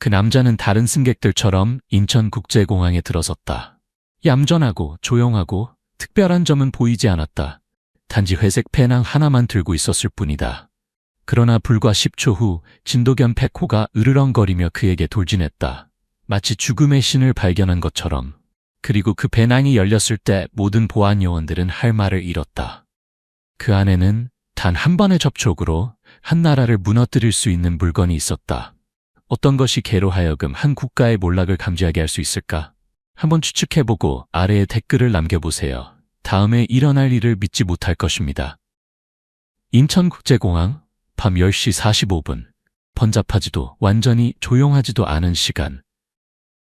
그 남자는 다른 승객들처럼 인천국제공항에 들어섰다. 얌전하고 조용하고 특별한 점은 보이지 않았다. 단지 회색 배낭 하나만 들고 있었을 뿐이다. 그러나 불과 10초 후 진도겸 백호가 으르렁거리며 그에게 돌진했다. 마치 죽음의 신을 발견한 것처럼. 그리고 그 배낭이 열렸을 때 모든 보안 요원들은 할 말을 잃었다. 그 안에는 단 한 번의 접촉으로 한 나라를 무너뜨릴 수 있는 물건이 있었다. 어떤 것이 개로 하여금 한 국가의 몰락을 감지하게 할 수 있을까? 한번 추측해보고 아래에 댓글을 남겨보세요. 다음에 일어날 일을 믿지 못할 것입니다. 인천국제공항 밤 10시 45분. 번잡하지도 완전히 조용하지도 않은 시간.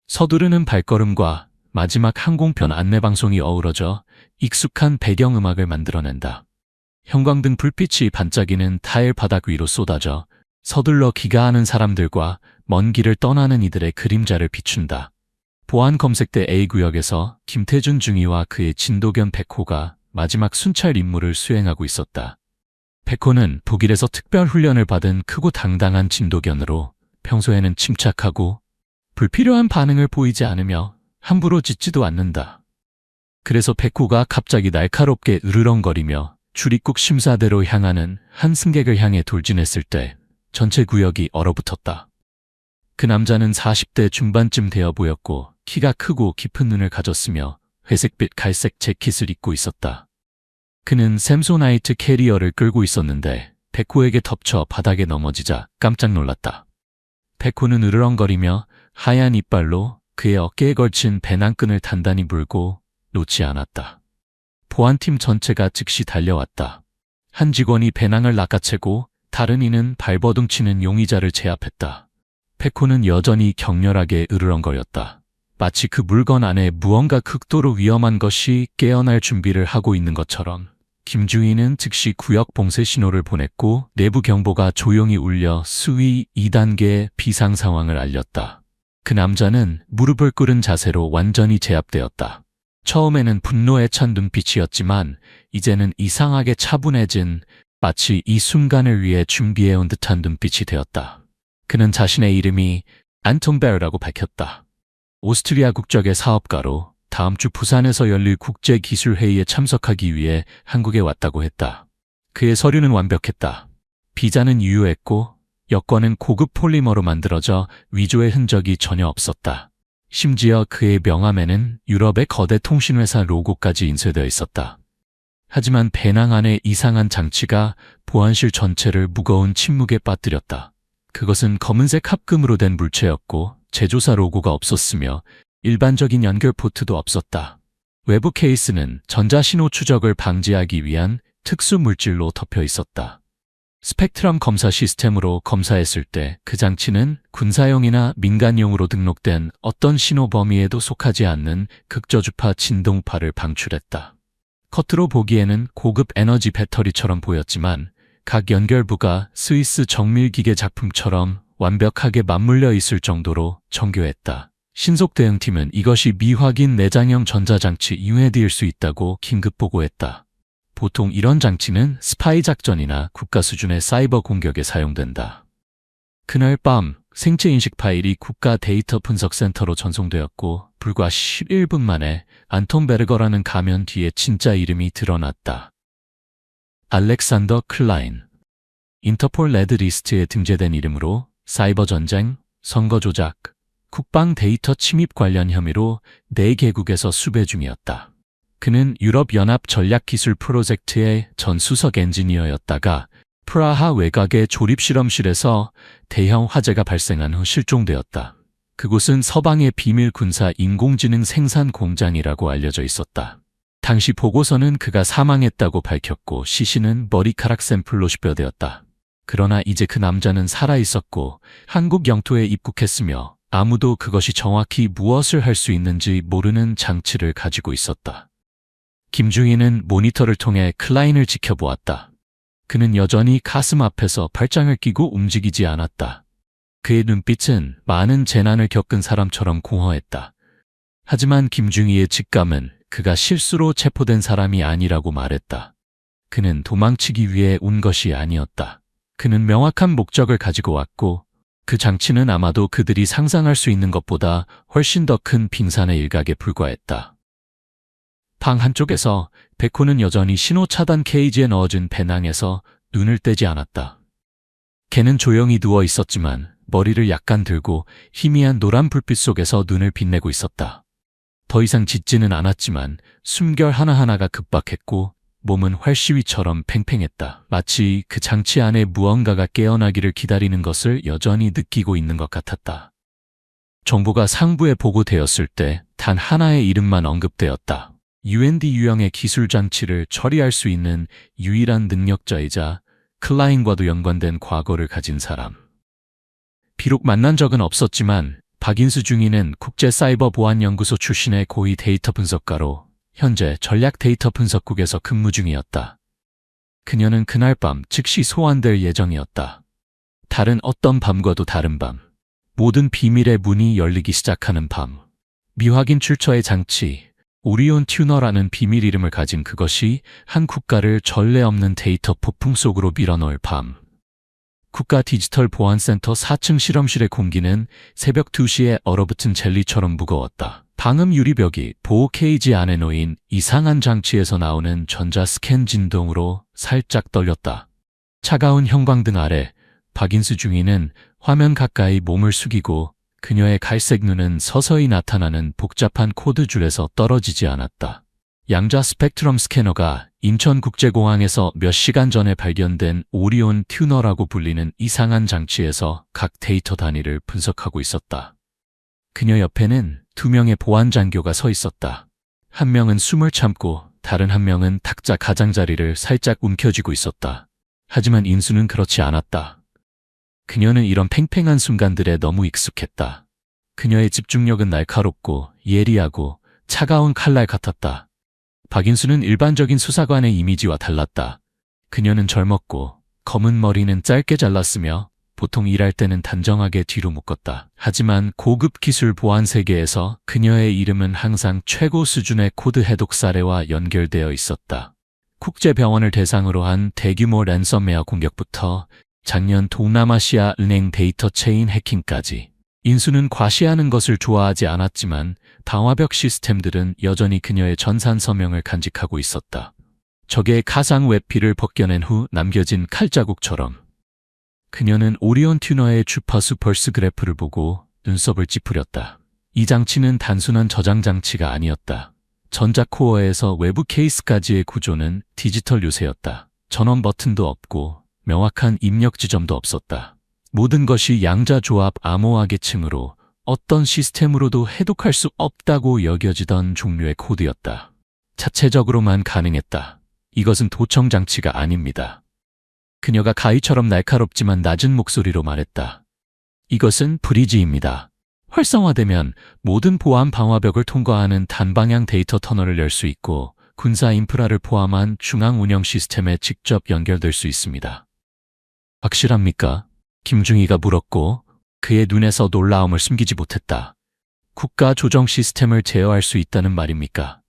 서두르는 발걸음과 마지막 항공편 안내방송이 어우러져 익숙한 배경음악을 만들어낸다. 형광등 불빛이 반짝이는 타일 바닥 위로 쏟아져 서둘러 귀가하는 사람들과 먼 길을 떠나는 이들의 그림자를 비춘다. 보안 검색대 A구역에서 김태준 중위와 그의 진도겸 백호가 마지막 순찰 임무를 수행하고 있었다. 백호는 독일에서 특별 훈련을 받은 크고 당당한 진도견으로 평소에는 침착하고 불필요한 반응을 보이지 않으며 함부로 짖지도 않는다. 그래서 백호가 갑자기 날카롭게 으르렁거리며 출입국 심사대로 향하는 한 승객을 향해 돌진했을 때 전체 구역이 얼어붙었다. 그 남자는 40대 중반쯤 되어 보였고 키가 크고 깊은 눈을 가졌으며 회색빛 갈색 재킷을 입고 있었다. 그는 샘소나이트 캐리어를 끌고 있었는데 백호에게 덮쳐 바닥에 넘어지자 깜짝 놀랐다. 백호는 으르렁거리며 하얀 이빨로 그의 어깨에 걸친 배낭끈을 단단히 물고 놓지 않았다. 보안팀 전체가 즉시 달려왔다. 한 직원이 배낭을 낚아채고 다른 이는 발버둥치는 용의자를 제압했다. 백호는 여전히 격렬하게 으르렁거렸다. 마치 그 물건 안에 무언가 극도로 위험한 것이 깨어날 준비를 하고 있는 것처럼. 김중희는 즉시 구역 봉쇄 신호를 보냈고 내부 경보가 조용히 울려 수위 2단계의 비상 상황을 알렸다. 그 남자는 무릎을 꿇은 자세로 완전히 제압되었다. 처음에는 분노에 찬 눈빛이었지만 이제는 이상하게 차분해진 마치 이 순간을 위해 준비해온 듯한 눈빛이 되었다. 그는 자신의 이름이 안톤 베르라고 밝혔다. 오스트리아 국적의 사업가로 다음 주 부산에서 열릴 국제기술회의에 참석하기 위해 한국에 왔다고 했다. 그의 서류는 완벽했다. 비자는 유효했고 여권은 고급 폴리머로 만들어져 위조의 흔적이 전혀 없었다. 심지어 그의 명함에는 유럽의 거대 통신회사 로고까지 인쇄되어 있었다. 하지만 배낭 안에 이상한 장치가 보안실 전체를 무거운 침묵에 빠뜨렸다. 그것은 검은색 합금으로 된 물체였고 제조사 로고가 없었으며 일반적인 연결 포트도 없었다. 외부 케이스는 전자신호 추적을 방지하기 위한 특수 물질로 덮여 있었다. 스펙트럼 검사 시스템으로 검사했을 때 그 장치는 군사용이나 민간용으로 등록된 어떤 신호 범위에도 속하지 않는 극저주파 진동파를 방출했다. 겉으로 보기에는 고급 에너지 배터리처럼 보였지만 각 연결부가 스위스 정밀기계 작품처럼 완벽하게 맞물려 있을 정도로 정교했다. 신속대응팀은 이것이 미확인 내장형 전자장치 UAD일 수 있다고 긴급 보고했다. 보통 이런 장치는 스파이 작전이나 국가 수준의 사이버 공격에 사용된다. 그날 밤 생체 인식 파일이 국가 데이터 분석센터로 전송되었고 불과 11분 만에 안톤 베르거라는 가면 뒤에 진짜 이름이 드러났다. 알렉산더 클라인. 인터폴 레드리스트에 등재된 이름으로 사이버 전쟁, 선거 조작, 국방 데이터 침입 관련 혐의로 4개국에서 수배 중이었다. 그는 유럽연합 전략기술 프로젝트의 전 수석 엔지니어였다가 프라하 외곽의 조립실험실에서 대형 화재가 발생한 후 실종되었다. 그곳은 서방의 비밀 군사 인공지능 생산 공장이라고 알려져 있었다. 당시 보고서는 그가 사망했다고 밝혔고 시신은 머리카락 샘플로 식별되었다. 그러나 이제 그 남자는 살아있었고 한국 영토에 입국했으며 아무도 그것이 정확히 무엇을 할 수 있는지 모르는 장치를 가지고 있었다. 김중희는 모니터를 통해 클라인을 지켜보았다. 그는 여전히 가슴 앞에서 팔짱을 끼고 움직이지 않았다. 그의 눈빛은 많은 재난을 겪은 사람처럼 공허했다. 하지만 김중희의 직감은 그가 실수로 체포된 사람이 아니라고 말했다. 그는 도망치기 위해 온 것이 아니었다. 그는 명확한 목적을 가지고 왔고 그 장치는 아마도 그들이 상상할 수 있는 것보다 훨씬 더 큰 빙산의 일각에 불과했다. 방 한쪽에서 베코는 여전히 신호 차단 케이지에 넣어준 배낭에서 눈을 떼지 않았다. 걔는 조용히 누워 있었지만 머리를 약간 들고 희미한 노란 불빛 속에서 눈을 빛내고 있었다. 더 이상 짖지는 않았지만 숨결 하나하나가 급박했고 몸은 활시위처럼 팽팽했다. 마치 그 장치 안에 무언가가 깨어나기를 기다리는 것을 여전히 느끼고 있는 것 같았다. 정보가 상부에 보고되었을 때 단 하나의 이름만 언급되었다. UND 유형의 기술 장치를 처리할 수 있는 유일한 능력자이자 클라인과도 연관된 과거를 가진 사람. 비록 만난 적은 없었지만 박인수 중위는 국제사이버보안연구소 출신의 고위 데이터 분석가로 현재 전략 데이터 분석국에서 근무 중이었다. 그녀는 그날 밤 즉시 소환될 예정이었다. 다른 어떤 밤과도 다른 밤. 모든 비밀의 문이 열리기 시작하는 밤. 미확인 출처의 장치, 오리온 튜너라는 비밀 이름을 가진 그것이 한 국가를 전례 없는 데이터 폭풍 속으로 밀어넣을 밤. 국가 디지털 보안센터 4층 실험실의 공기는 새벽 2시에 얼어붙은 젤리처럼 무거웠다. 방음 유리벽이 보호 케이지 안에 놓인 이상한 장치에서 나오는 전자 스캔 진동으로 살짝 떨렸다. 차가운 형광등 아래 박인수 중위는 화면 가까이 몸을 숙이고 그녀의 갈색 눈은 서서히 나타나는 복잡한 코드줄에서 떨어지지 않았다. 양자 스펙트럼 스캐너가 인천국제공항에서 몇 시간 전에 발견된 오리온 튜너라고 불리는 이상한 장치에서 각 데이터 단위를 분석하고 있었다. 그녀 옆에는 2명의 보안 장교가 서 있었다. 한 명은 숨을 참고 다른 한 명은 탁자 가장자리를 살짝 움켜쥐고 있었다. 하지만 인수는 그렇지 않았다. 그녀는 이런 팽팽한 순간들에 너무 익숙했다. 그녀의 집중력은 날카롭고 예리하고 차가운 칼날 같았다. 박인수는 일반적인 수사관의 이미지와 달랐다. 그녀는 젊었고 검은 머리는 짧게 잘랐으며 보통 일할 때는 단정하게 뒤로 묶었다. 하지만 고급 기술 보안 세계에서 그녀의 이름은 항상 최고 수준의 코드 해독 사례와 연결되어 있었다. 국제병원을 대상으로 한 대규모 랜섬웨어 공격부터 작년 동남아시아 은행 데이터 체인 해킹까지. 인수는 과시하는 것을 좋아하지 않았지만 방화벽 시스템들은 여전히 그녀의 전산 서명을 간직하고 있었다. 적의 가상 웹피를 벗겨낸 후 남겨진 칼자국처럼. 그녀는 오리온 튜너의 주파수 펄스 그래프를 보고 눈썹을 찌푸렸다. 이 장치는 단순한 저장 장치가 아니었다. 전자코어에서 외부 케이스까지의 구조는 디지털 요새였다. 전원 버튼도 없고 명확한 입력 지점도 없었다. 모든 것이 양자조합 암호화계층으로 어떤 시스템으로도 해독할 수 없다고 여겨지던 종류의 코드였다. 자체적으로만 가능했다. 이것은 도청 장치가 아닙니다. 그녀가 가위처럼 날카롭지만 낮은 목소리로 말했다. 이것은 브리지입니다. 활성화되면 모든 보안 방화벽을 통과하는 단방향 데이터 터널을 열 수 있고 군사 인프라를 포함한 중앙 운영 시스템에 직접 연결될 수 있습니다. 확실합니까? 김중희가 물었고 그의 눈에서 놀라움을 숨기지 못했다. 국가 조정 시스템을 제어할 수 있다는 말입니까?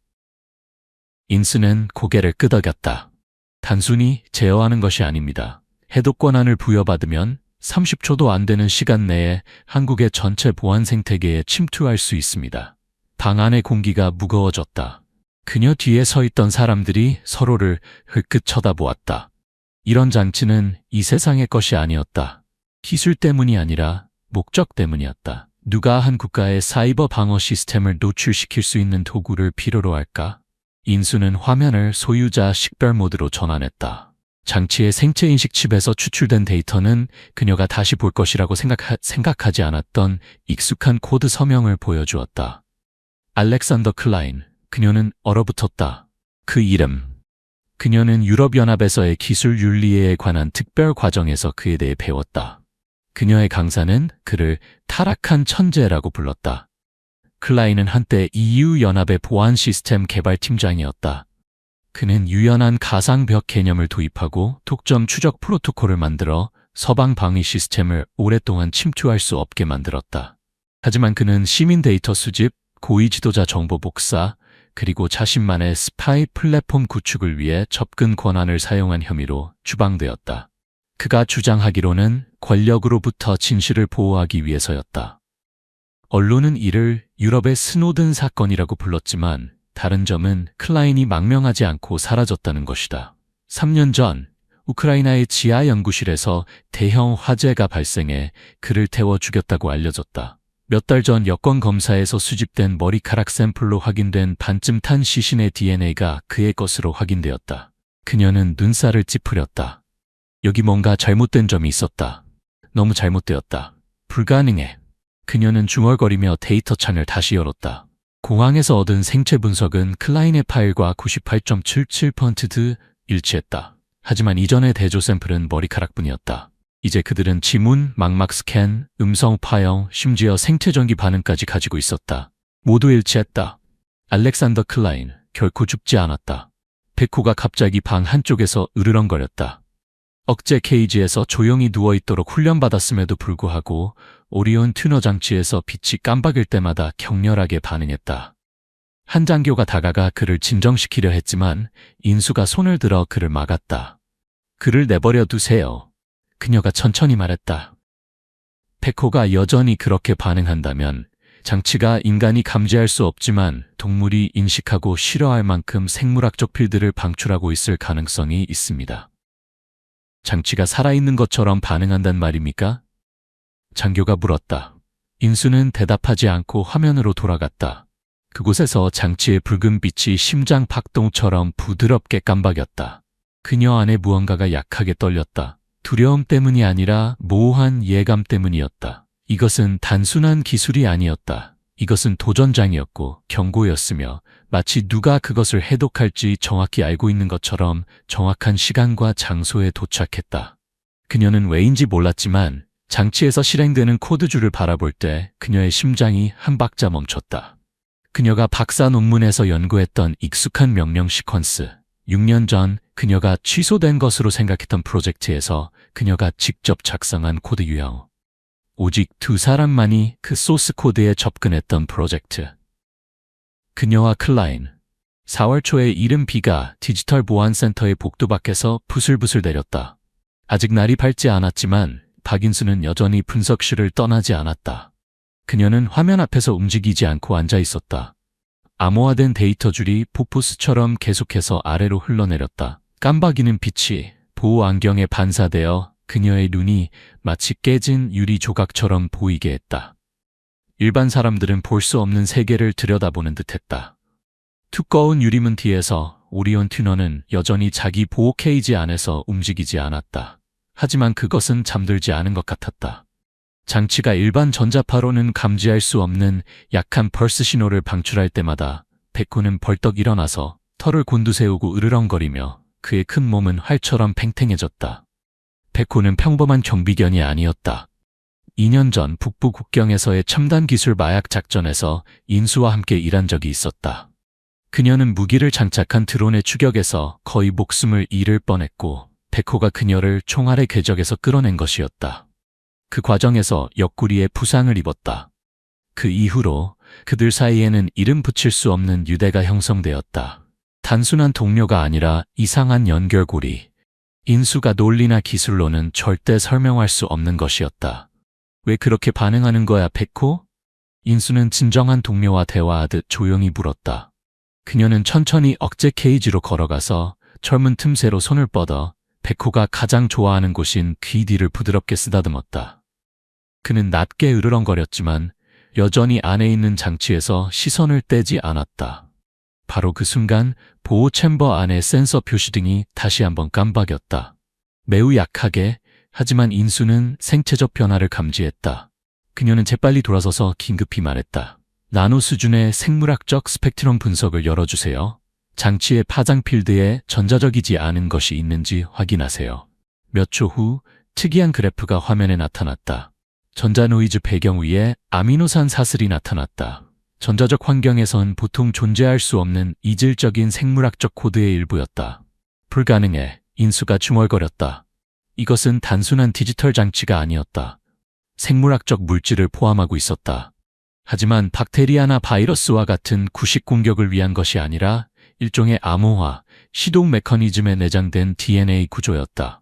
인스는 고개를 끄덕였다. 단순히 제어하는 것이 아닙니다. 해독 권한을 부여받으면 30초도 안 되는 시간 내에 한국의 전체 보안 생태계에 침투할 수 있습니다. 방 안의 공기가 무거워졌다. 그녀 뒤에 서 있던 사람들이 서로를 흘끗 쳐다보았다. 이런 장치는 이 세상의 것이 아니었다. 기술 때문이 아니라 목적 때문이었다. 누가 한 국가의 사이버 방어 시스템을 노출시킬 수 있는 도구를 필요로 할까? 인수는 화면을 소유자 식별 모드로 전환했다. 장치의 생체인식 칩에서 추출된 데이터는 그녀가 다시 볼 것이라고 생각하지 않았던 익숙한 코드 서명을 보여주었다. 알렉산더 클라인, 그녀는 얼어붙었다. 그 이름. 그녀는 유럽연합에서의 기술 윤리에 관한 특별 과정에서 그에 대해 배웠다. 그녀의 강사는 그를 타락한 천재라고 불렀다. 클라인은 한때 EU 연합의 보안 시스템 개발팀장이었다. 그는 유연한 가상벽 개념을 도입하고 독점 추적 프로토콜을 만들어 서방 방위 시스템을 오랫동안 침투할 수 없게 만들었다. 하지만 그는 시민 데이터 수집, 고위 지도자 정보 복사, 그리고 자신만의 스파이 플랫폼 구축을 위해 접근 권한을 사용한 혐의로 추방되었다. 그가 주장하기로는 권력으로부터 진실을 보호하기 위해서였다. 언론은 이를 유럽의 스노든 사건이라고 불렀지만 다른 점은 클라인이 망명하지 않고 사라졌다는 것이다. 3년 전 우크라이나의 지하 연구실에서 대형 화재가 발생해 그를 태워 죽였다고 알려졌다. 몇 달 전 여권 검사에서 수집된 머리카락 샘플로 확인된 반쯤 탄 시신의 DNA가 그의 것으로 확인되었다. 그녀는 눈살을 찌푸렸다. 여기 뭔가 잘못된 점이 있었다. 너무 잘못되었다. 불가능해. 그녀는 중얼거리며 데이터 창을 다시 열었다. 공항에서 얻은 생체 분석은 클라인의 파일과 98.77% 일치했다. 하지만 이전의 대조 샘플은 머리카락뿐이었다. 이제 그들은 지문, 망막 스캔, 음성 파형, 심지어 생체 전기 반응까지 가지고 있었다. 모두 일치했다. 알렉산더 클라인, 결코 죽지 않았다. 베코가 갑자기 방 한쪽에서 으르렁거렸다. 억제 케이지에서 조용히 누워있도록 훈련받았음에도 불구하고 오리온 튜너 장치에서 빛이 깜박일 때마다 격렬하게 반응했다. 한 장교가 다가가 그를 진정시키려 했지만 인수가 손을 들어 그를 막았다. 그를 내버려 두세요. 그녀가 천천히 말했다. 베코가 여전히 그렇게 반응한다면 장치가 인간이 감지할 수 없지만 동물이 인식하고 싫어할 만큼 생물학적 필드를 방출하고 있을 가능성이 있습니다. 장치가 살아있는 것처럼 반응한단 말입니까? 장교가 물었다. 인수는 대답하지 않고 화면으로 돌아갔다. 그곳에서 장치의 붉은 빛이 심장 박동처럼 부드럽게 깜박였다. 그녀 안에 무언가가 약하게 떨렸다. 두려움 때문이 아니라 모호한 예감 때문이었다. 이것은 단순한 기술이 아니었다. 이것은 도전장이었고 경고였으며 마치 누가 그것을 해독할지 정확히 알고 있는 것처럼 정확한 시간과 장소에 도착했다. 그녀는 왜인지 몰랐지만 장치에서 실행되는 코드줄을 바라볼 때 그녀의 심장이 한 박자 멈췄다. 그녀가 박사 논문에서 연구했던 익숙한 명령 시퀀스, 6년 전 그녀가 취소된 것으로 생각했던 프로젝트에서 그녀가 직접 작성한 코드 유형. 오직 두 사람만이 그 소스 코드에 접근했던 프로젝트. 그녀와 클라인. 4월 초에 이른 비가 디지털 보안센터의 복도 밖에서 부슬부슬 내렸다. 아직 날이 밝지 않았지만 박인수는 여전히 분석실을 떠나지 않았다. 그녀는 화면 앞에서 움직이지 않고 앉아 있었다. 암호화된 데이터 줄이 폭포수처럼 계속해서 아래로 흘러내렸다. 깜박이는 빛이 보호 안경에 반사되어 그녀의 눈이 마치 깨진 유리 조각처럼 보이게 했다. 일반 사람들은 볼 수 없는 세계를 들여다보는 듯했다. 두꺼운 유리문 뒤에서 오리온 튜너는 여전히 자기 보호 케이지 안에서 움직이지 않았다. 하지만 그것은 잠들지 않은 것 같았다. 장치가 일반 전자파로는 감지할 수 없는 약한 펄스 신호를 방출할 때마다 베코는 벌떡 일어나서 털을 곤두세우고 으르렁거리며 그의 큰 몸은 활처럼 팽팽해졌다. 베코는 평범한 경비견이 아니었다. 2년 전 북부 국경에서의 첨단 기술 마약 작전에서 인수와 함께 일한 적이 있었다. 그녀는 무기를 장착한 드론의 추격에서 거의 목숨을 잃을 뻔했고 베코가 그녀를 총알의 궤적에서 끌어낸 것이었다. 그 과정에서 옆구리에 부상을 입었다. 그 이후로 그들 사이에는 이름 붙일 수 없는 유대가 형성되었다. 단순한 동료가 아니라 이상한 연결고리. 인수가 논리나 기술로는 절대 설명할 수 없는 것이었다. 왜 그렇게 반응하는 거야, 베코? 인수는 진정한 동료와 대화하듯 조용히 물었다. 그녀는 천천히 억제 케이지로 걸어가서 젊은 틈새로 손을 뻗어 베코가 가장 좋아하는 곳인 귀 뒤를 부드럽게 쓰다듬었다. 그는 낮게 으르렁거렸지만 여전히 안에 있는 장치에서 시선을 떼지 않았다. 바로 그 순간 보호 챔버 안의 센서 표시등이 다시 한번 깜박였다. 매우 약하게, 하지만 인수는 생체적 변화를 감지했다. 그녀는 재빨리 돌아서서 긴급히 말했다. 나노 수준의 생물학적 스펙트럼 분석을 열어주세요. 장치의 파장 필드에 전자적이지 않은 것이 있는지 확인하세요. 몇 초 후 특이한 그래프가 화면에 나타났다. 전자노이즈 배경 위에 아미노산 사슬이 나타났다. 전자적 환경에선 보통 존재할 수 없는 이질적인 생물학적 코드의 일부였다. 불가능해. 인수가 중얼거렸다. 이것은 단순한 디지털 장치가 아니었다. 생물학적 물질을 포함하고 있었다. 하지만 박테리아나 바이러스와 같은 구식 공격을 위한 것이 아니라 일종의 암호화, 시동 메커니즘에 내장된 DNA 구조였다.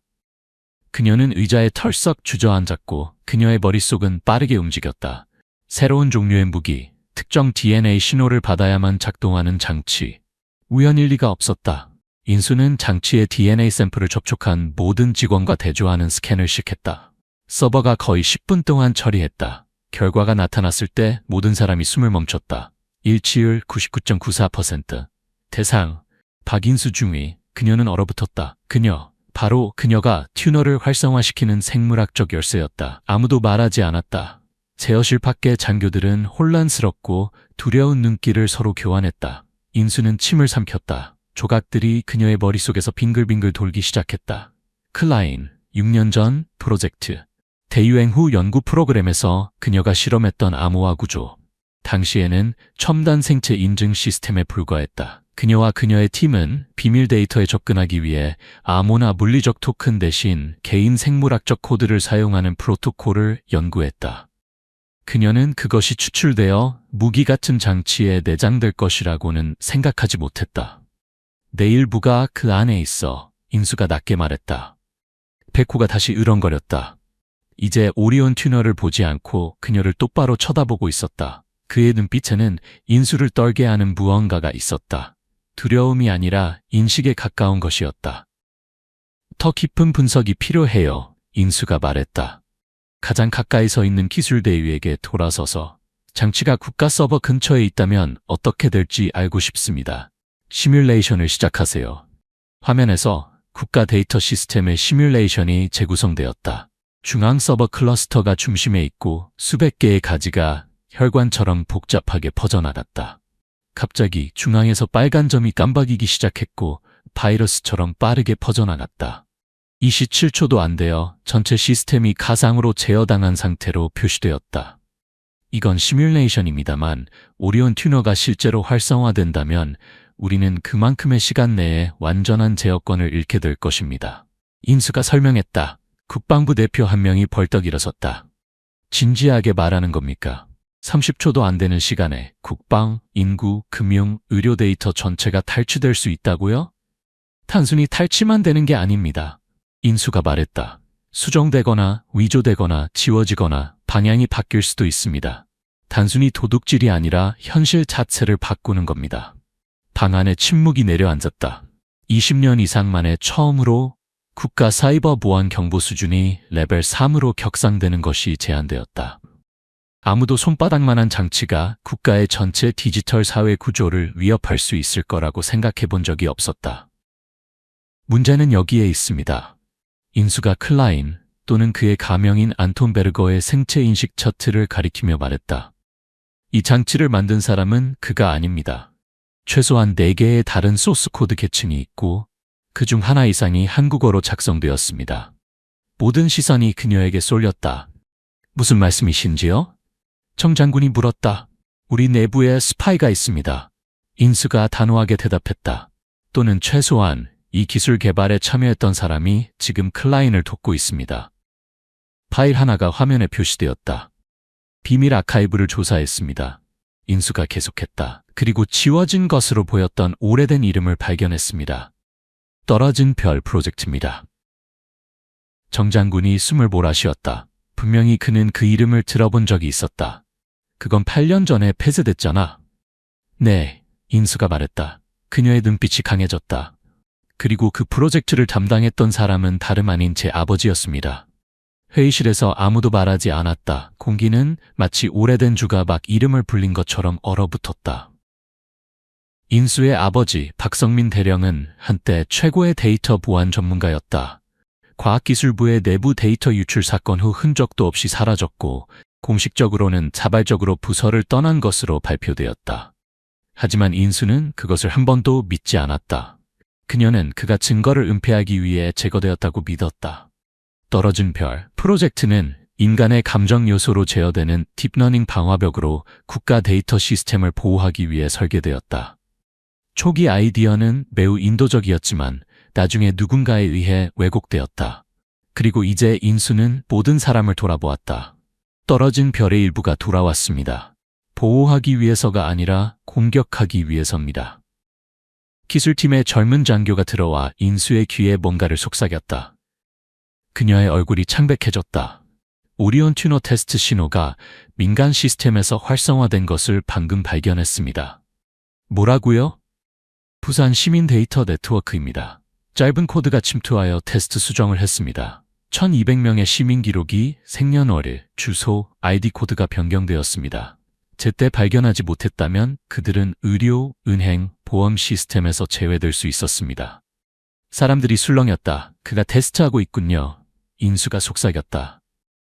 그녀는 의자에 털썩 주저앉았고 그녀의 머릿속은 빠르게 움직였다. 새로운 종류의 무기, 특정 DNA 신호를 받아야만 작동하는 장치. 우연일 리가 없었다. 인수는 장치의 DNA 샘플을 접촉한 모든 직원과 대조하는 스캔을 시켰다. 서버가 거의 10분 동안 처리했다. 결과가 나타났을 때 모든 사람이 숨을 멈췄다. 일치율 99.94%. 대상, 박인수 중위. 그녀는 얼어붙었다. 바로 그녀가 튜너를 활성화시키는 생물학적 열쇠였다. 아무도 말하지 않았다. 제어실 밖의 장교들은 혼란스럽고 두려운 눈길을 서로 교환했다. 인수는 침을 삼켰다. 조각들이 그녀의 머릿속에서 빙글빙글 돌기 시작했다. 클라인, 6년 전 프로젝트. 대유행 후 연구 프로그램에서 그녀가 실험했던 암호화 구조. 당시에는 첨단 생체 인증 시스템에 불과했다. 그녀와 그녀의 팀은 비밀 데이터에 접근하기 위해 암호나 물리적 토큰 대신 개인 생물학적 코드를 사용하는 프로토콜을 연구했다. 그녀는 그것이 추출되어 무기 같은 장치에 내장될 것이라고는 생각하지 못했다. 내 일부가 그 안에 있어. 인수가 낮게 말했다. 백호가 다시 으렁거렸다. 이제 오리온 튜너를 보지 않고 그녀를 똑바로 쳐다보고 있었다. 그의 눈빛에는 인수를 떨게 하는 무언가가 있었다. 두려움이 아니라 인식에 가까운 것이었다. 더 깊은 분석이 필요해요. 인수가 말했다. 가장 가까이 서 있는 기술대위에게 돌아서서 장치가 국가 서버 근처에 있다면 어떻게 될지 알고 싶습니다. 시뮬레이션을 시작하세요. 화면에서 국가 데이터 시스템의 시뮬레이션이 재구성되었다. 중앙 서버 클러스터가 중심에 있고 수백 개의 가지가 혈관처럼 복잡하게 퍼져나갔다. 갑자기 중앙에서 빨간 점이 깜박이기 시작했고 바이러스처럼 빠르게 퍼져나갔다. 27초도 안 되어 전체 시스템이 가상으로 제어당한 상태로 표시되었다. 이건 시뮬레이션입니다만 오리온 튜너가 실제로 활성화된다면 우리는 그만큼의 시간 내에 완전한 제어권을 잃게 될 것입니다. 인수가 설명했다. 국방부 대표 한 명이 벌떡 일어섰다. 진지하게 말하는 겁니까? 30초도 안 되는 시간에 국방, 인구, 금융, 의료 데이터 전체가 탈취될 수 있다고요? 단순히 탈취만 되는 게 아닙니다. 인수가 말했다. 수정되거나 위조되거나 지워지거나 방향이 바뀔 수도 있습니다. 단순히 도둑질이 아니라 현실 자체를 바꾸는 겁니다. 방 안에 침묵이 내려앉았다. 20년 이상 만에 처음으로 국가 사이버 보안 경보 수준이 레벨 3으로 격상되는 것이 제안되었다. 아무도 손바닥만한 장치가 국가의 전체 디지털 사회 구조를 위협할 수 있을 거라고 생각해 본 적이 없었다. 문제는 여기에 있습니다. 인수가 클라인 또는 그의 가명인 안톤 베르거의 생체 인식 차트를 가리키며 말했다. 이 장치를 만든 사람은 그가 아닙니다. 최소한 4개의 다른 소스 코드 계층이 있고 그중 하나 이상이 한국어로 작성되었습니다. 모든 시선이 그녀에게 쏠렸다. 무슨 말씀이신지요? 정 장군이 물었다. 우리 내부에 스파이가 있습니다. 인수가 단호하게 대답했다. 또는 최소한 이 기술 개발에 참여했던 사람이 지금 클라인을 돕고 있습니다. 파일 하나가 화면에 표시되었다. 비밀 아카이브를 조사했습니다. 인수가 계속했다. 그리고 지워진 것으로 보였던 오래된 이름을 발견했습니다. 떨어진 별 프로젝트입니다. 정 장군이 숨을 몰아쉬었다. 분명히 그는 그 이름을 들어본 적이 있었다. 그건 8년 전에 폐쇄됐잖아. 네, 인수가 말했다. 그녀의 눈빛이 강해졌다. 그리고 그 프로젝트를 담당했던 사람은 다름 아닌 제 아버지였습니다. 회의실에서 아무도 말하지 않았다. 공기는 마치 오래된 주가 막 이름을 불린 것처럼 얼어붙었다. 인수의 아버지 박성민 대령은 한때 최고의 데이터 보안 전문가였다. 과학기술부의 내부 데이터 유출 사건 후 흔적도 없이 사라졌고 공식적으로는 자발적으로 부서를 떠난 것으로 발표되었다. 하지만 인수는 그것을 한 번도 믿지 않았다. 그녀는 그가 증거를 은폐하기 위해 제거되었다고 믿었다. 떨어진 별 프로젝트는 인간의 감정 요소로 제어되는 딥러닝 방화벽으로 국가 데이터 시스템을 보호하기 위해 설계되었다. 초기 아이디어는 매우 인도적이었지만 나중에 누군가에 의해 왜곡되었다. 그리고 이제 인수는 모든 사람을 돌아보았다. 떨어진 별의 일부가 돌아왔습니다. 보호하기 위해서가 아니라 공격하기 위해서입니다. 기술팀의 젊은 장교가 들어와 인수의 귀에 뭔가를 속삭였다. 그녀의 얼굴이 창백해졌다. 오리온 튜너 테스트 신호가 민간 시스템에서 활성화된 것을 방금 발견했습니다. 뭐라고요? 부산 시민 데이터 네트워크입니다. 짧은 코드가 침투하여 테스트 수정을 했습니다. 1200명의 시민 기록이 생년월일, 주소, 아이디 코드가 변경되었습니다. 제때 발견하지 못했다면 그들은 의료, 은행, 보험 시스템에서 제외될 수 있었습니다. 사람들이 술렁였다. 그가 테스트하고 있군요. 인수가 속삭였다.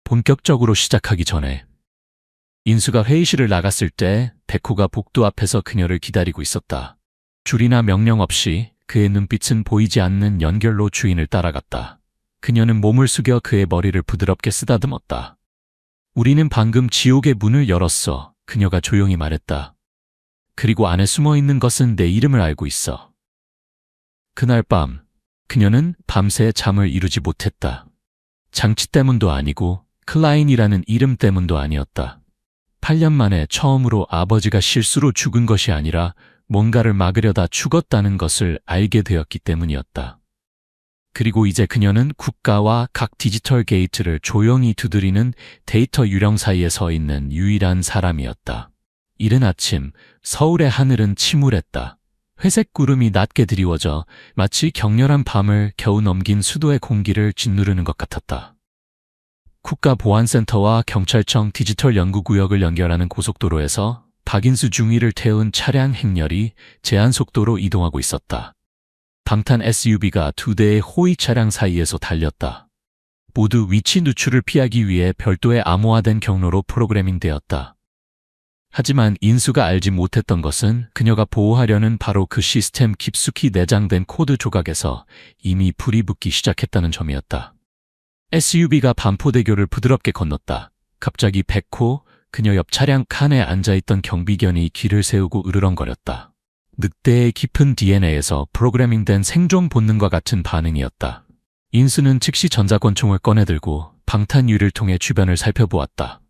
본격적으로 시작하기 전에. 인수가 회의실을 나갔을 때 백호가 복도 앞에서 그녀를 기다리고 있었다. 줄이나 명령 없이 그의 눈빛은 보이지 않는 연결로 주인을 따라갔다. 그녀는 몸을 숙여 그의 머리를 부드럽게 쓰다듬었다. 우리는 방금 지옥의 문을 열었어. 그녀가 조용히 말했다. 그리고 안에 숨어 있는 것은 내 이름을 알고 있어. 그날 밤, 그녀는 밤새 잠을 이루지 못했다. 장치 때문도 아니고 클라인이라는 이름 때문도 아니었다. 8년 만에 처음으로 아버지가 실수로 죽은 것이 아니라 뭔가를 막으려다 죽었다는 것을 알게 되었기 때문이었다. 그리고 이제 그녀는 국가와 각 디지털 게이트를 조용히 두드리는 데이터 유령 사이에 서 있는 유일한 사람이었다. 이른 아침, 서울의 하늘은 침울했다. 회색 구름이 낮게 드리워져 마치 격렬한 밤을 겨우 넘긴 수도의 공기를 짓누르는 것 같았다. 국가보안센터와 경찰청 디지털 연구구역을 연결하는 고속도로에서 박인수 중위를 태운 차량 행렬이 제한 속도로 이동하고 있었다. 방탄 SUV가 2대의 호위 차량 사이에서 달렸다. 모두 위치 누출을 피하기 위해 별도의 암호화된 경로로 프로그래밍되었다. 하지만 인수가 알지 못했던 것은 그녀가 보호하려는 바로 그 시스템 깊숙이 내장된 코드 조각에서 이미 불이 붙기 시작했다는 점이었다. SUV가 반포대교를 부드럽게 건넜다. 갑자기 백호, 그녀 옆 차량 칸에 앉아있던 경비견이 길을 세우고 으르렁거렸다. 늑대의 깊은 DNA에서 프로그래밍된 생존 본능과 같은 반응이었다. 인수는 즉시 전자권총을 꺼내들고 방탄유리를 통해 주변을 살펴보았다.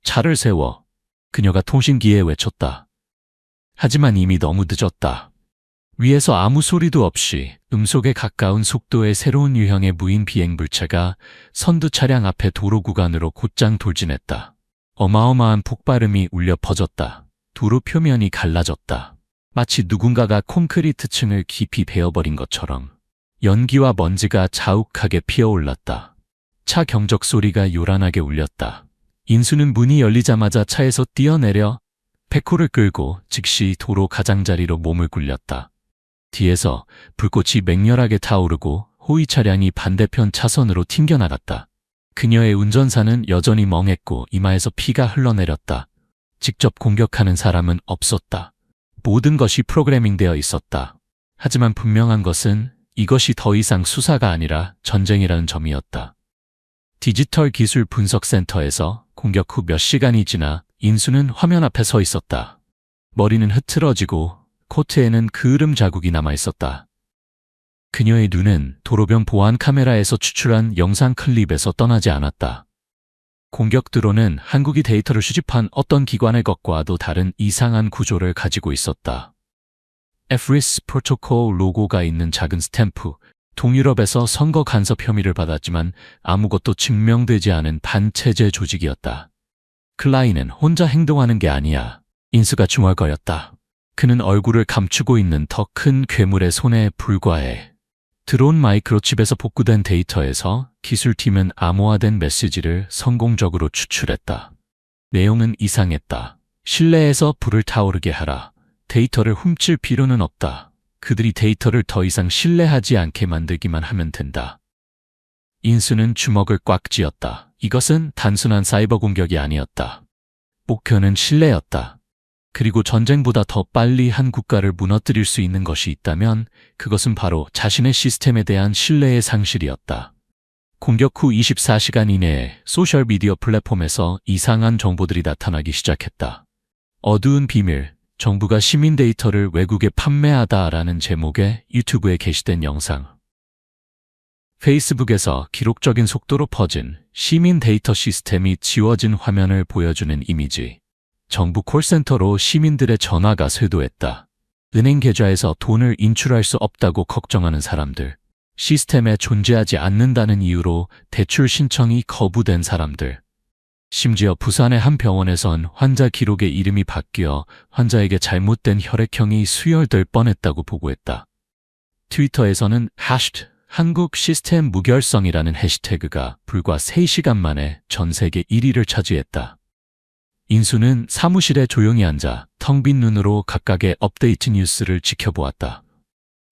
차를 세워. 그녀가 통신기에 외쳤다. 하지만 이미 너무 늦었다. 위에서 아무 소리도 없이 음속에 가까운 속도의 새로운 유형의 무인 비행 물체가 선두 차량 앞에 도로 구간으로 곧장 돌진했다. 어마어마한 폭발음이 울려 퍼졌다. 도로 표면이 갈라졌다. 마치 누군가가 콘크리트 층을 깊이 베어버린 것처럼 연기와 먼지가 자욱하게 피어올랐다. 차 경적 소리가 요란하게 울렸다. 인수는 문이 열리자마자 차에서 뛰어내려 백호를 끌고 즉시 도로 가장자리로 몸을 굴렸다. 뒤에서 불꽃이 맹렬하게 타오르고 호위 차량이 반대편 차선으로 튕겨나갔다. 그녀의 운전사는 여전히 멍했고 이마에서 피가 흘러내렸다. 직접 공격하는 사람은 없었다. 모든 것이 프로그래밍되어 있었다. 하지만 분명한 것은 이것이 더 이상 수사가 아니라 전쟁이라는 점이었다. 디지털 기술 분석센터에서 공격 후 몇 시간이 지나 인수는 화면 앞에 서 있었다. 머리는 흐트러지고 코트에는 그을음 자국이 남아 있었다. 그녀의 눈은 도로변 보안 카메라에서 추출한 영상 클립에서 떠나지 않았다. 공격 드론은 한국이 데이터를 수집한 어떤 기관의 것과도 다른 이상한 구조를 가지고 있었다. FRIS 프로토콜 로고가 있는 작은 스탬프, 동유럽에서 선거 간섭 혐의를 받았지만 아무것도 증명되지 않은 반체제 조직이었다. 클라인은 혼자 행동하는 게 아니야. 인수가 중얼거렸다. 그는 얼굴을 감추고 있는 더 큰 괴물의 손에 불과해. 드론 마이크로칩에서 복구된 데이터에서 기술팀은 암호화된 메시지를 성공적으로 추출했다. 내용은 이상했다. 실내에서 불을 타오르게 하라. 데이터를 훔칠 필요는 없다. 그들이 데이터를 더 이상 신뢰하지 않게 만들기만 하면 된다. 인수는 주먹을 꽉 쥐었다. 이것은 단순한 사이버 공격이 아니었다. 목표는 신뢰였다. 그리고 전쟁보다 더 빨리 한 국가를 무너뜨릴 수 있는 것이 있다면 그것은 바로 자신의 시스템에 대한 신뢰의 상실이었다. 공격 후 24시간 이내에 소셜미디어 플랫폼에서 이상한 정보들이 나타나기 시작했다. 어두운 비밀, 정부가 시민 데이터를 외국에 판매하다라는 제목의 유튜브에 게시된 영상. 페이스북에서 기록적인 속도로 퍼진 시민 데이터 시스템이 지워진 화면을 보여주는 이미지. 정부 콜센터로 시민들의 전화가 쇄도했다. 은행 계좌에서 돈을 인출할 수 없다고 걱정하는 사람들. 시스템에 존재하지 않는다는 이유로 대출 신청이 거부된 사람들. 심지어 부산의 한 병원에선 환자 기록의 이름이 바뀌어 환자에게 잘못된 혈액형이 수혈될 뻔했다고 보고했다. 트위터에서는 한국 시스템 무결성이라는 해시태그가 불과 3시간 만에 전 세계 1위를 차지했다. 인수는 사무실에 조용히 앉아 텅 빈 눈으로 각각의 업데이트 뉴스를 지켜보았다.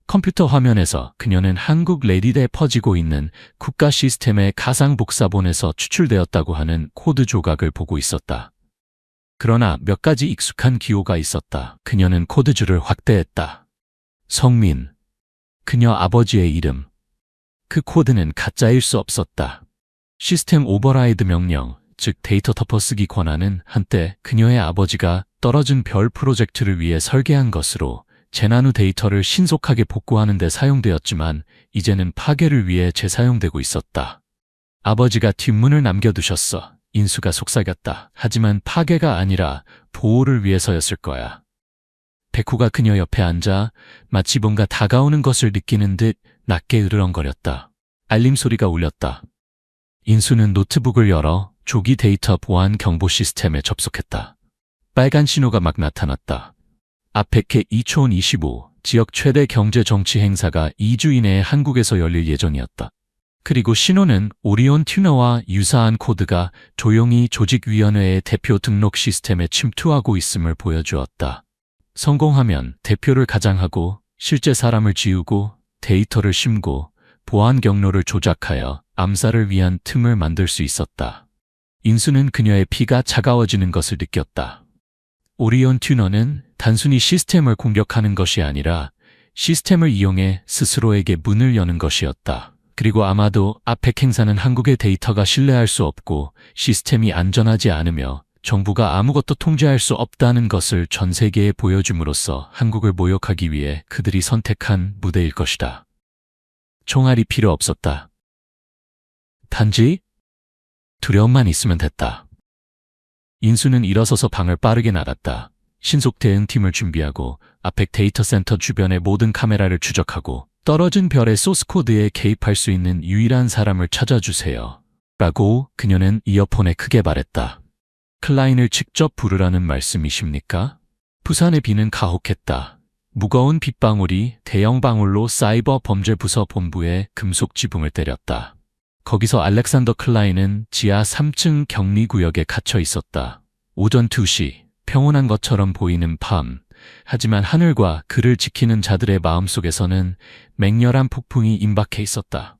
컴퓨터 화면에서 그녀는 한국 레딧에 퍼지고 있는 국가 시스템의 가상 복사본에서 추출되었다고 하는 코드 조각을 보고 있었다. 그러나 몇 가지 익숙한 기호가 있었다. 그녀는 코드줄을 확대했다. 성민. 그녀 아버지의 이름. 그 코드는 가짜일 수 없었다. 시스템 오버라이드 명령, 즉 데이터 덮어쓰기 권한은 한때 그녀의 아버지가 떨어진 별 프로젝트를 위해 설계한 것으로 재난 후 데이터를 신속하게 복구하는 데 사용되었지만 이제는 파괴를 위해 재사용되고 있었다. 아버지가 뒷문을 남겨두셨어. 인수가 속삭였다. 하지만 파괴가 아니라 보호를 위해서였을 거야. 백호가 그녀 옆에 앉아 마치 뭔가 다가오는 것을 느끼는 듯 낮게 으르렁거렸다. 알림 소리가 울렸다. 인수는 노트북을 열어 조기 데이터 보안 경보 시스템에 접속했다. 빨간 신호가 막 나타났다. 아페케 2025 지역 최대 경제 정치 행사가 2주 이내에 한국에서 열릴 예정이었다. 그리고 신호는 오리온 튜너와 유사한 코드가 조용히 조직위원회의 대표 등록 시스템에 침투하고 있음을 보여주었다. 성공하면 대표를 가장하고 실제 사람을 지우고 데이터를 심고 보안 경로를 조작하여 암살을 위한 틈을 만들 수 있었다. 인수는 그녀의 피가 차가워지는 것을 느꼈다. 오리온 튜너는 단순히 시스템을 공격하는 것이 아니라 시스템을 이용해 스스로에게 문을 여는 것이었다. 그리고 아마도 아펙 행사는 한국의 데이터가 신뢰할 수 없고 시스템이 안전하지 않으며 정부가 아무것도 통제할 수 없다는 것을 전 세계에 보여줌으로써 한국을 모욕하기 위해 그들이 선택한 무대일 것이다. 총알이 필요 없었다. 단지 두려움만 있으면 됐다. 인수는 일어서서 방을 빠르게 나갔다. 신속 대응팀을 준비하고 아펙 데이터 센터 주변의 모든 카메라를 추적하고 떨어진 별의 소스코드에 개입할 수 있는 유일한 사람을 찾아주세요. 라고 그녀는 이어폰에 크게 말했다. 클라인을 직접 부르라는 말씀이십니까? 부산의 비는 가혹했다. 무거운 빗방울이 대형 방울로 사이버 범죄 부서 본부의 금속 지붕을 때렸다. 거기서 알렉산더 클라인은 지하 3층 격리구역에 갇혀 있었다. 오전 2시, 평온한 것처럼 보이는 밤. 하지만 하늘과 그를 지키는 자들의 마음속에서는 맹렬한 폭풍이 임박해 있었다.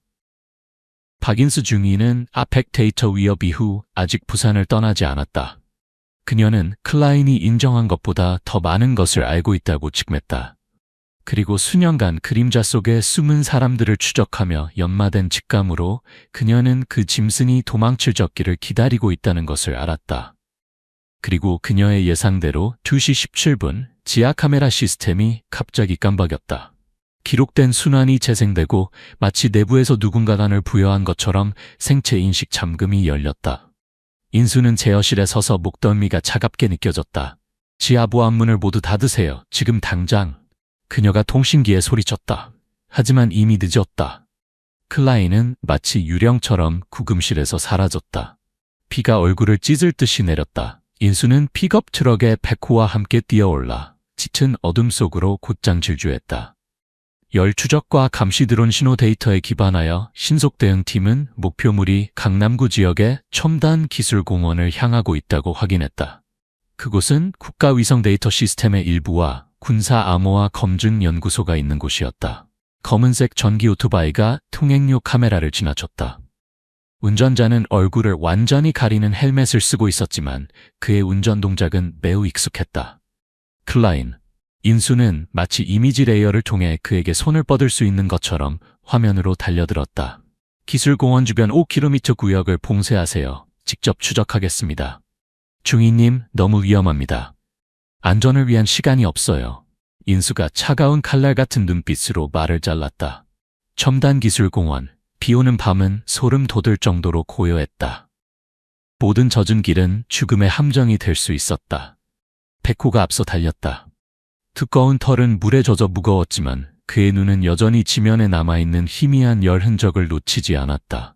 박인수 중위는 아펙 데이터 위협 이후 아직 부산을 떠나지 않았다. 그녀는 클라인이 인정한 것보다 더 많은 것을 알고 있다고 직맥했다. 그리고 수년간 그림자 속에 숨은 사람들을 추적하며 연마된 직감으로 그녀는 그 짐승이 도망칠 적기를 기다리고 있다는 것을 알았다. 그리고 그녀의 예상대로 2시 17분 지하 카메라 시스템이 갑자기 깜박였다. 기록된 순환이 재생되고 마치 내부에서 누군가를 부여한 것처럼 생체 인식 잠금이 열렸다. 인수는 제어실에 서서 목덜미가 차갑게 느껴졌다. 지하 보안문을 모두 닫으세요. 지금 당장. 그녀가 통신기에 소리쳤다. 하지만 이미 늦었다. 클라인은 마치 유령처럼 구금실에서 사라졌다. 비가 얼굴을 찢을 듯이 내렸다. 인수는 픽업 트럭에 백호와 함께 뛰어올라 짙은 어둠 속으로 곧장 질주했다. 열 추적과 감시 드론 신호 데이터에 기반하여 신속 대응팀은 목표물이 강남구 지역의 첨단 기술 공원을 향하고 있다고 확인했다. 그곳은 국가위성 데이터 시스템의 일부와 군사 암호화 검증 연구소가 있는 곳이었다. 검은색 전기 오토바이가 통행료 카메라를 지나쳤다. 운전자는 얼굴을 완전히 가리는 헬멧을 쓰고 있었지만 그의 운전 동작은 매우 익숙했다. 클라인. 인수는 마치 이미지 레이어를 통해 그에게 손을 뻗을 수 있는 것처럼 화면으로 달려들었다. 기술공원 주변 5km 구역을 봉쇄하세요. 직접 추적하겠습니다. 중위님, 너무 위험합니다. 안전을 위한 시간이 없어요. 인수가 차가운 칼날 같은 눈빛으로 말을 잘랐다. 첨단 기술공원, 비오는 밤은 소름 돋을 정도로 고요했다. 모든 젖은 길은 죽음의 함정이 될 수 있었다. 백호가 앞서 달렸다. 두꺼운 털은 물에 젖어 무거웠지만 그의 눈은 여전히 지면에 남아있는 희미한 열 흔적을 놓치지 않았다.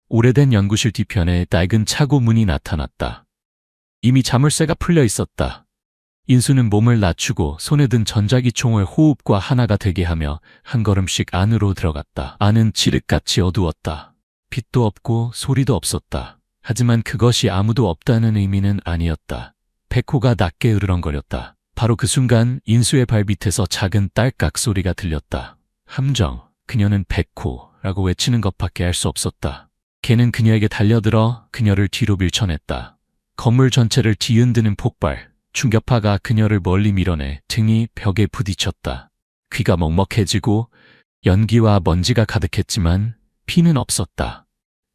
오래된 연구실 뒤편에 낡은 차고 문이 나타났다. 이미 자물쇠가 풀려 있었다. 인수는 몸을 낮추고 손에 든 전자기총을 호흡과 하나가 되게 하며 한 걸음씩 안으로 들어갔다. 안은 칠흑같이 어두웠다. 빛도 없고 소리도 없었다. 하지만 그것이 아무도 없다는 의미는 아니었다. 백호가 낮게 으르렁거렸다. 바로 그 순간 인수의 발밑에서 작은 딸깍 소리가 들렸다. 함정, 그녀는 백호라고 외치는 것밖에 할 수 없었다. 걔는 그녀에게 달려들어 그녀를 뒤로 밀쳐냈다. 건물 전체를 뒤흔드는 폭발, 충격파가 그녀를 멀리 밀어내 등이 벽에 부딪혔다. 귀가 먹먹해지고 연기와 먼지가 가득했지만 피는 없었다.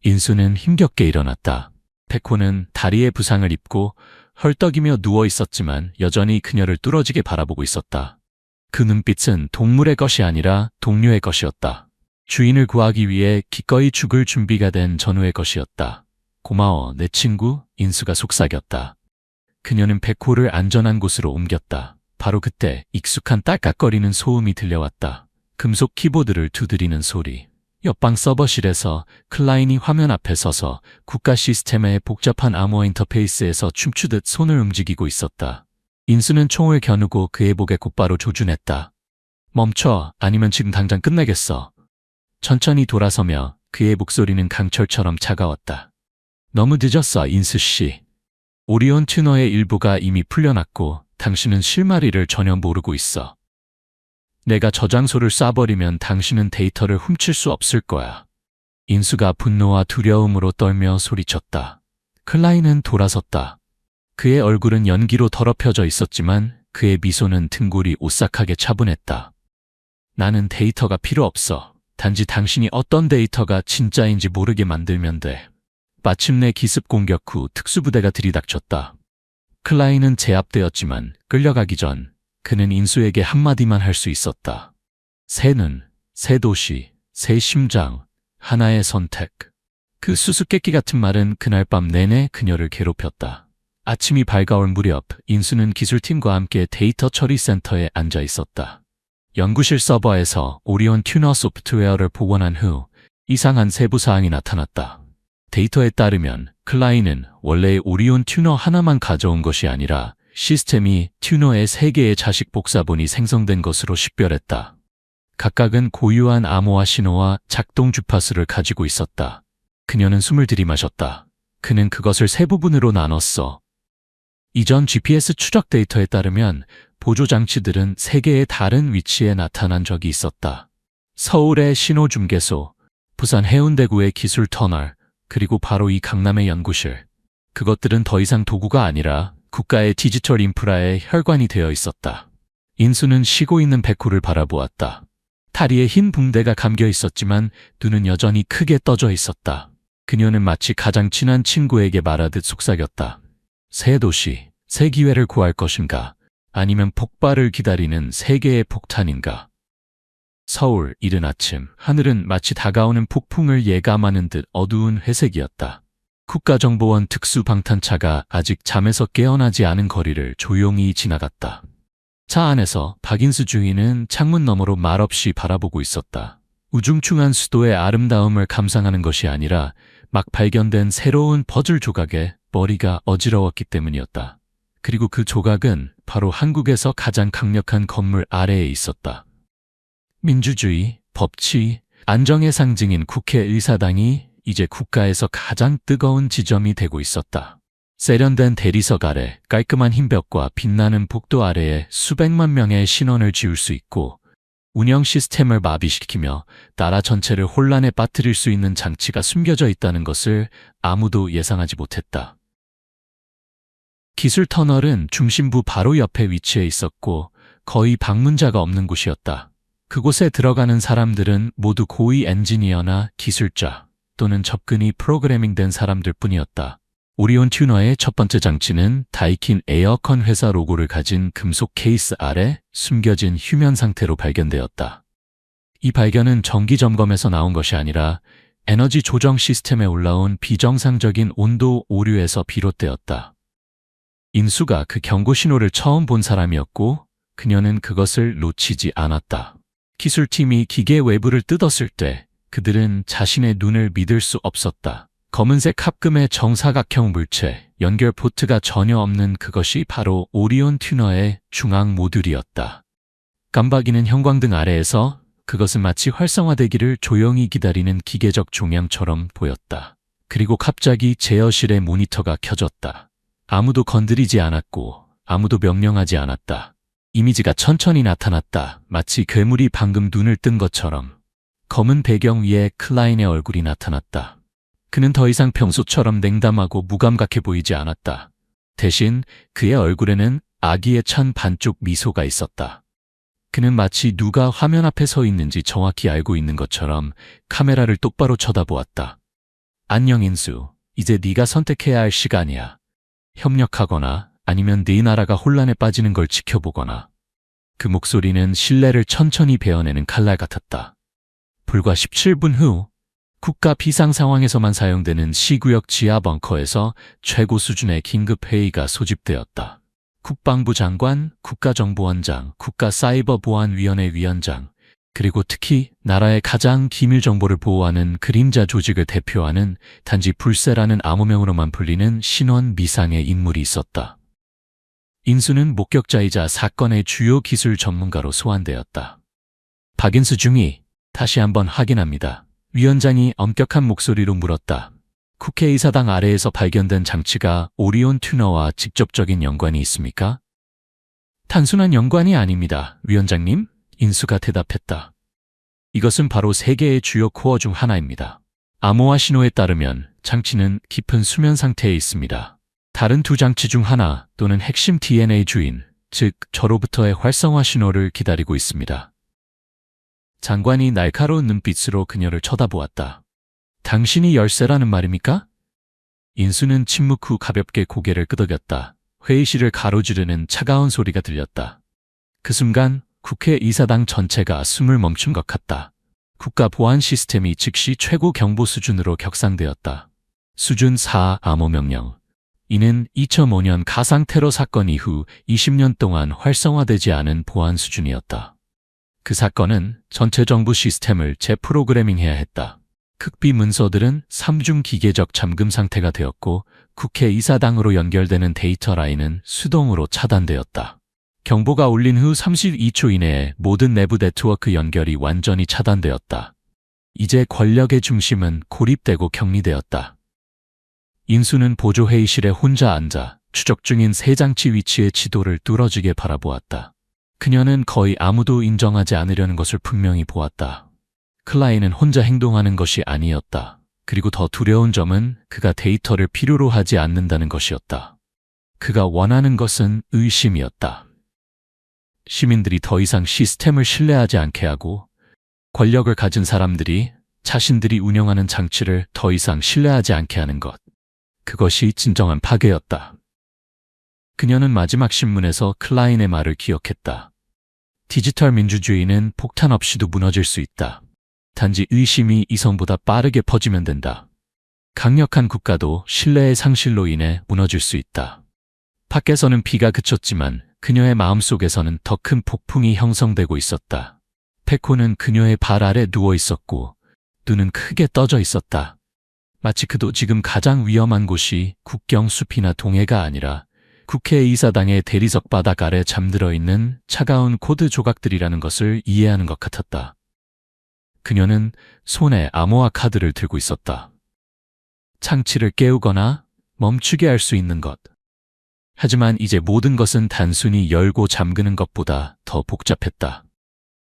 인수는 힘겹게 일어났다. 백호는 다리에 부상을 입고 헐떡이며 누워 있었지만 여전히 그녀를 뚫어지게 바라보고 있었다. 그 눈빛은 동물의 것이 아니라 동료의 것이었다. 주인을 구하기 위해 기꺼이 죽을 준비가 된 전우의 것이었다. 고마워, 내 친구, 인수가 속삭였다. 그녀는 백호를 안전한 곳으로 옮겼다. 바로 그때 익숙한 딸깍거리는 소음이 들려왔다. 금속 키보드를 두드리는 소리. 옆방 서버실에서 클라인이 화면 앞에 서서 국가 시스템의 복잡한 암호화 인터페이스에서 춤추듯 손을 움직이고 있었다. 인수는 총을 겨누고 그의 목에 곧바로 조준했다. 멈춰, 아니면 지금 당장 끝내겠어. 천천히 돌아서며 그의 목소리는 강철처럼 차가웠다. 너무 늦었어, 인수 씨. 오리온 튜너의 일부가 이미 풀려났고 당신은 실마리를 전혀 모르고 있어. 내가 저장소를 쏴버리면 당신은 데이터를 훔칠 수 없을 거야. 인수가 분노와 두려움으로 떨며 소리쳤다. 클라인은 돌아섰다. 그의 얼굴은 연기로 더럽혀져 있었지만 그의 미소는 등골이 오싹하게 차분했다. 나는 데이터가 필요 없어. 단지 당신이 어떤 데이터가 진짜인지 모르게 만들면 돼. 마침내 기습 공격 후 특수부대가 들이닥쳤다. 클라인은 제압되었지만 끌려가기 전 그는 인수에게 한마디만 할 수 있었다. 새 눈, 새 도시, 새 심장, 하나의 선택. 그 수수께끼 같은 말은 그날 밤 내내 그녀를 괴롭혔다. 아침이 밝아올 무렵 인수는 기술팀과 함께 데이터 처리 센터에 앉아 있었다. 연구실 서버에서 오리온 튜너 소프트웨어를 복원한 후 이상한 세부 사항이 나타났다. 데이터에 따르면 클라인은 원래 오리온 튜너 하나만 가져온 것이 아니라 시스템이 튜너의 3개의 자식 복사본이 생성된 것으로 식별했다. 각각은 고유한 암호화 신호와 작동 주파수를 가지고 있었다. 그녀는 숨을 들이마셨다. 그는 그것을 세 부분으로 나눴어. 이전 GPS 추적 데이터에 따르면 보조 장치들은 3개의 다른 위치에 나타난 적이 있었다. 서울의 신호중개소, 부산 해운대구의 기술 터널, 그리고 바로 이 강남의 연구실. 그것들은 더 이상 도구가 아니라 국가의 디지털 인프라의 혈관이 되어 있었다. 인수는 쉬고 있는 백호를 바라보았다. 다리에 흰 붕대가 감겨 있었지만 눈은 여전히 크게 떠져 있었다. 그녀는 마치 가장 친한 친구에게 말하듯 속삭였다. 새 도시, 새 기회를 구할 것인가? 아니면 폭발을 기다리는 세계의 폭탄인가? 서울, 이른 아침, 하늘은 마치 다가오는 폭풍을 예감하는 듯 어두운 회색이었다. 국가정보원 특수방탄차가 아직 잠에서 깨어나지 않은 거리를 조용히 지나갔다. 차 안에서 박인수 주인은 창문 너머로 말없이 바라보고 있었다. 우중충한 수도의 아름다움을 감상하는 것이 아니라 막 발견된 새로운 퍼즐 조각에 머리가 어지러웠기 때문이었다. 그리고 그 조각은 바로 한국에서 가장 강력한 건물 아래에 있었다. 민주주의, 법치, 안정의 상징인 국회의사당이 이제 국가에서 가장 뜨거운 지점이 되고 있었다. 세련된 대리석 아래 깔끔한 흰벽과 빛나는 복도 아래에 수백만 명의 신원을 지울 수 있고 운영 시스템을 마비시키며 나라 전체를 혼란에 빠뜨릴 수 있는 장치가 숨겨져 있다는 것을 아무도 예상하지 못했다. 기술 터널은 중심부 바로 옆에 위치해 있었고 거의 방문자가 없는 곳이었다. 그곳에 들어가는 사람들은 모두 고위 엔지니어나 기술자 또는 접근이 프로그래밍된 사람들 뿐이었다. 오리온 튜너의 첫 번째 장치는 다이킨 에어컨 회사 로고를 가진 금속 케이스 아래 숨겨진 휴면 상태로 발견되었다. 이 발견은 정기 점검에서 나온 것이 아니라 에너지 조정 시스템에 올라온 비정상적인 온도 오류에서 비롯되었다. 인수가 그 경고 신호를 처음 본 사람이었고 그녀는 그것을 놓치지 않았다. 기술팀이 기계 외부를 뜯었을 때 그들은 자신의 눈을 믿을 수 없었다. 검은색 합금의 정사각형 물체, 연결 포트가 전혀 없는 그것이 바로 오리온 튜너의 중앙 모듈이었다. 깜박이는 형광등 아래에서 그것은 마치 활성화되기를 조용히 기다리는 기계적 종양처럼 보였다. 그리고 갑자기 제어실의 모니터가 켜졌다. 아무도 건드리지 않았고 아무도 명령하지 않았다. 이미지가 천천히 나타났다. 마치 괴물이 방금 눈을 뜬 것처럼. 검은 배경 위에 클라인의 얼굴이 나타났다. 그는 더 이상 평소처럼 냉담하고 무감각해 보이지 않았다. 대신 그의 얼굴에는 아기에 찬 반쪽 미소가 있었다. 그는 마치 누가 화면 앞에 서 있는지 정확히 알고 있는 것처럼 카메라를 똑바로 쳐다보았다. 안녕 인수, 이제 네가 선택해야 할 시간이야. 협력하거나 아니면 네 나라가 혼란에 빠지는 걸 지켜보거나. 그 목소리는 신뢰를 천천히 베어내는 칼날 같았다. 불과 17분 후 국가 비상 상황에서만 사용되는 C구역 지하 벙커에서 최고 수준의 긴급회의가 소집되었다. 국방부 장관, 국가정보원장, 국가사이버보안위원회 위원장, 그리고 특히 나라의 가장 기밀 정보를 보호하는 그림자 조직을 대표하는 단지 불세라는 암호명으로만 불리는 신원 미상의 인물이 있었다. 인수는 목격자이자 사건의 주요 기술 전문가로 소환되었다. 박인수 중위, 다시 한번 확인합니다. 위원장이 엄격한 목소리로 물었다. 국회의사당 아래에서 발견된 장치가 오리온 튜너와 직접적인 연관이 있습니까? 단순한 연관이 아닙니다, 위원장님. 인수가 대답했다. 이것은 바로 세계의 주요 코어 중 하나입니다. 암호화 신호에 따르면 장치는 깊은 수면 상태에 있습니다. 다른 두 장치 중 하나 또는 핵심 DNA 주인, 즉 저로부터의 활성화 신호를 기다리고 있습니다. 장관이 날카로운 눈빛으로 그녀를 쳐다보았다. 당신이 열쇠라는 말입니까? 인수는 침묵 후 가볍게 고개를 끄덕였다. 회의실을 가로지르는 차가운 소리가 들렸다. 그 순간 국회의사당 전체가 숨을 멈춘 것 같다. 국가 보안 시스템이 즉시 최고 경보 수준으로 격상되었다. 수준 4 암호 명령. 이는 2005년 가상 테러 사건 이후 20년 동안 활성화되지 않은 보안 수준이었다. 그 사건은 전체 정부 시스템을 재프로그래밍해야 했다. 극비 문서들은 3중 기계적 잠금 상태가 되었고 국회의사당으로 연결되는 데이터 라인은 수동으로 차단되었다. 경보가 울린 후 32초 이내에 모든 내부 네트워크 연결이 완전히 차단되었다. 이제 권력의 중심은 고립되고 격리되었다. 인수는 보조회의실에 혼자 앉아 추적 중인 세 장치 위치의 지도를 뚫어지게 바라보았다. 그녀는 거의 아무도 인정하지 않으려는 것을 분명히 보았다. 클라인은 혼자 행동하는 것이 아니었다. 그리고 더 두려운 점은 그가 데이터를 필요로 하지 않는다는 것이었다. 그가 원하는 것은 의심이었다. 시민들이 더 이상 시스템을 신뢰하지 않게 하고 권력을 가진 사람들이 자신들이 운영하는 장치를 더 이상 신뢰하지 않게 하는 것. 그것이 진정한 파괴였다. 그녀는 마지막 신문에서 클라인의 말을 기억했다. 디지털 민주주의는 폭탄 없이도 무너질 수 있다. 단지 의심이 이성보다 빠르게 퍼지면 된다. 강력한 국가도 신뢰의 상실로 인해 무너질 수 있다. 밖에서는 비가 그쳤지만 그녀의 마음속에서는 더 큰 폭풍이 형성되고 있었다. 페코는 그녀의 발 아래 누워 있었고 눈은 크게 떠져 있었다. 마치 그도 지금 가장 위험한 곳이 국경 숲이나 동해가 아니라 국회의사당의 대리석 바닥 아래 잠들어 있는 차가운 코드 조각들이라는 것을 이해하는 것 같았다. 그녀는 손에 암호화 카드를 들고 있었다. 장치를 깨우거나 멈추게 할 수 있는 것. 하지만 이제 모든 것은 단순히 열고 잠그는 것보다 더 복잡했다.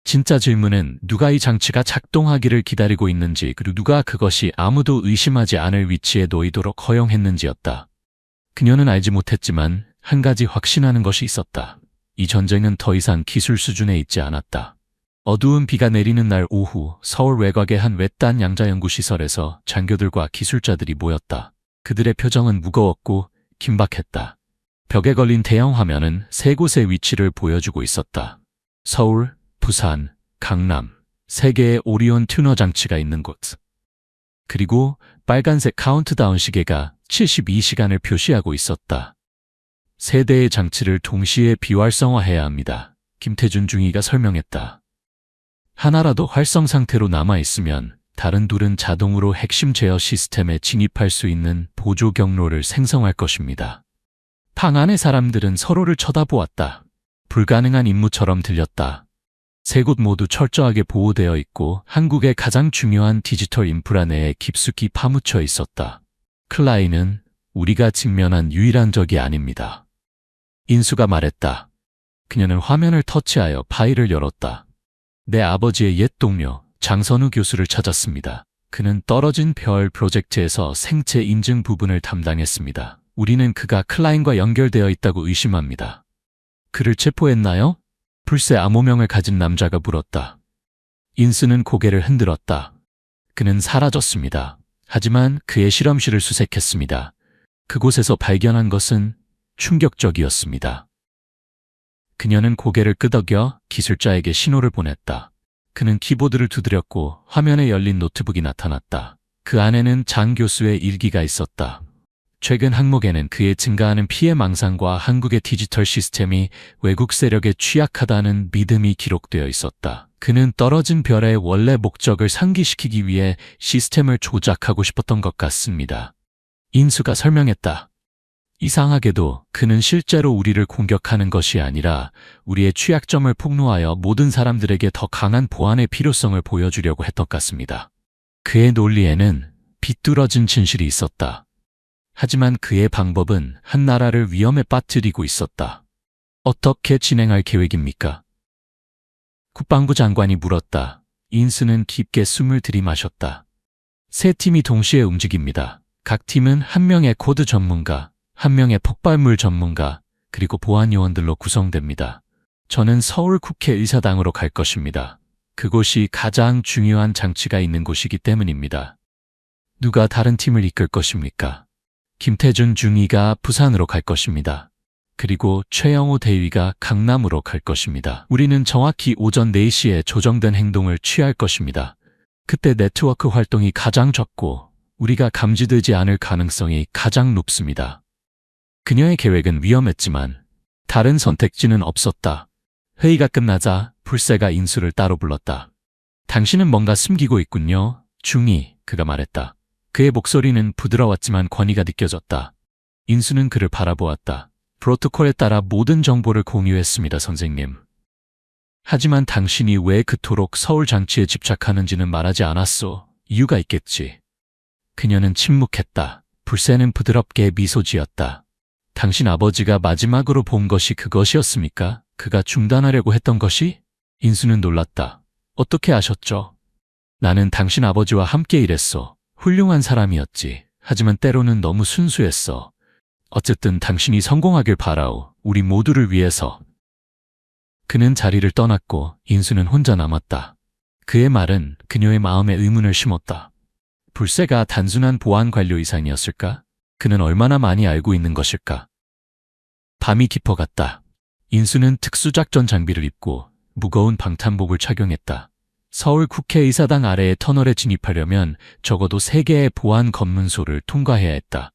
진짜 질문은 누가 이 장치가 작동하기를 기다리고 있는지, 그리고 누가 그것이 아무도 의심하지 않을 위치에 놓이도록 허용했는지였다. 그녀는 알지 못했지만 한 가지 확신하는 것이 있었다. 이 전쟁은 더 이상 기술 수준에 있지 않았다. 어두운 비가 내리는 날 오후 서울 외곽의 한 외딴 양자연구시설에서 장교들과 기술자들이 모였다. 그들의 표정은 무거웠고 긴박했다. 벽에 걸린 대형 화면은 세 곳의 위치를 보여주고 있었다. 서울, 부산, 강남, 세 개의 오리온 튜너 장치가 있는 곳. 그리고 빨간색 카운트다운 시계가 72시간을 표시하고 있었다. 세 대의 장치를 동시에 비활성화해야 합니다. 김태준 중위가 설명했다. 하나라도 활성 상태로 남아있으면 다른 둘은 자동으로 핵심 제어 시스템에 진입할 수 있는 보조 경로를 생성할 것입니다. 방 안의 사람들은 서로를 쳐다보았다. 불가능한 임무처럼 들렸다. 세 곳 모두 철저하게 보호되어 있고 한국의 가장 중요한 디지털 인프라 내에 깊숙이 파묻혀 있었다. 클라이는 우리가 직면한 유일한 적이 아닙니다. 인수가 말했다. 그녀는 화면을 터치하여 파일을 열었다. 내 아버지의 옛 동료 장선우 교수를 찾았습니다. 그는 떨어진 별 프로젝트에서 생체 인증 부분을 담당했습니다. 우리는 그가 클라인과 연결되어 있다고 의심합니다. 그를 체포했나요? 불새 암호명을 가진 남자가 물었다. 인스는 고개를 흔들었다. 그는 사라졌습니다. 하지만 그의 실험실을 수색했습니다. 그곳에서 발견한 것은 충격적이었습니다. 그녀는 고개를 끄덕여 기술자에게 신호를 보냈다. 그는 키보드를 두드렸고 화면에 열린 노트북이 나타났다. 그 안에는 장 교수의 일기가 있었다. 최근 항목에는 그의 증가하는 피해 망상과 한국의 디지털 시스템이 외국 세력에 취약하다는 믿음이 기록되어 있었다. 그는 떨어진 별의 원래 목적을 상기시키기 위해 시스템을 조작하고 싶었던 것 같습니다. 인수가 설명했다. 이상하게도 그는 실제로 우리를 공격하는 것이 아니라 우리의 취약점을 폭로하여 모든 사람들에게 더 강한 보안의 필요성을 보여주려고 했던 것 같습니다. 그의 논리에는 비뚤어진 진실이 있었다. 하지만 그의 방법은 한 나라를 위험에 빠뜨리고 있었다. 어떻게 진행할 계획입니까? 국방부 장관이 물었다. 인스는 깊게 숨을 들이마셨다. 세 팀이 동시에 움직입니다. 각 팀은 한 명의 코드 전문가, 한 명의 폭발물 전문가, 그리고 보안 요원들로 구성됩니다. 저는 서울 국회의사당으로 갈 것입니다. 그곳이 가장 중요한 장치가 있는 곳이기 때문입니다. 누가 다른 팀을 이끌 것입니까? 김태준 중위가 부산으로 갈 것입니다. 그리고 최영호 대위가 강남으로 갈 것입니다. 우리는 정확히 오전 4시에 조정된 행동을 취할 것입니다. 그때 네트워크 활동이 가장 적고 우리가 감지되지 않을 가능성이 가장 높습니다. 그녀의 계획은 위험했지만 다른 선택지는 없었다. 회의가 끝나자 불새가 인수를 따로 불렀다. 당신은 뭔가 숨기고 있군요. 중위, 그가 말했다. 그의 목소리는 부드러웠지만 권위가 느껴졌다. 인수는 그를 바라보았다. 프로토콜에 따라 모든 정보를 공유했습니다, 선생님. 하지만 당신이 왜 그토록 서울 장치에 집착하는지는 말하지 않았소. 이유가 있겠지. 그녀는 침묵했다. 불새는 부드럽게 미소 지었다. 당신 아버지가 마지막으로 본 것이 그것이었습니까? 그가 중단하려고 했던 것이? 인수는 놀랐다. 어떻게 아셨죠? 나는 당신 아버지와 함께 일했어. 훌륭한 사람이었지. 하지만 때로는 너무 순수했어. 어쨌든 당신이 성공하길 바라오. 우리 모두를 위해서. 그는 자리를 떠났고 인수는 혼자 남았다. 그의 말은 그녀의 마음에 의문을 심었다. 불새가 단순한 보안 관료 이상이었을까? 그는 얼마나 많이 알고 있는 것일까? 밤이 깊어갔다. 인수는 특수작전 장비를 입고 무거운 방탄복을 착용했다. 서울 국회의사당 아래의 터널에 진입하려면 적어도 3개의 보안 검문소를 통과해야 했다.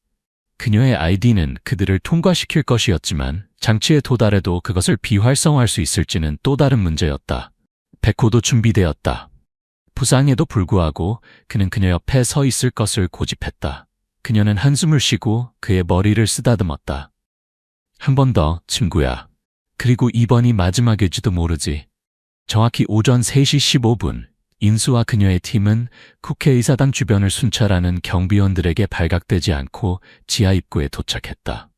그녀의 아이디는 그들을 통과시킬 것이었지만 장치에 도달해도 그것을 비활성화할 수 있을지는 또 다른 문제였다. 백호도 준비되었다. 부상에도 불구하고 그는 그녀 옆에 서 있을 것을 고집했다. 그녀는 한숨을 쉬고 그의 머리를 쓰다듬었다. 한 번 더, 친구야. 그리고 이번이 마지막일지도 모르지. 정확히 오전 3시 15분, 인수와 그녀의 팀은 국회의사당 주변을 순찰하는 경비원들에게 발각되지 않고 지하 입구에 도착했다.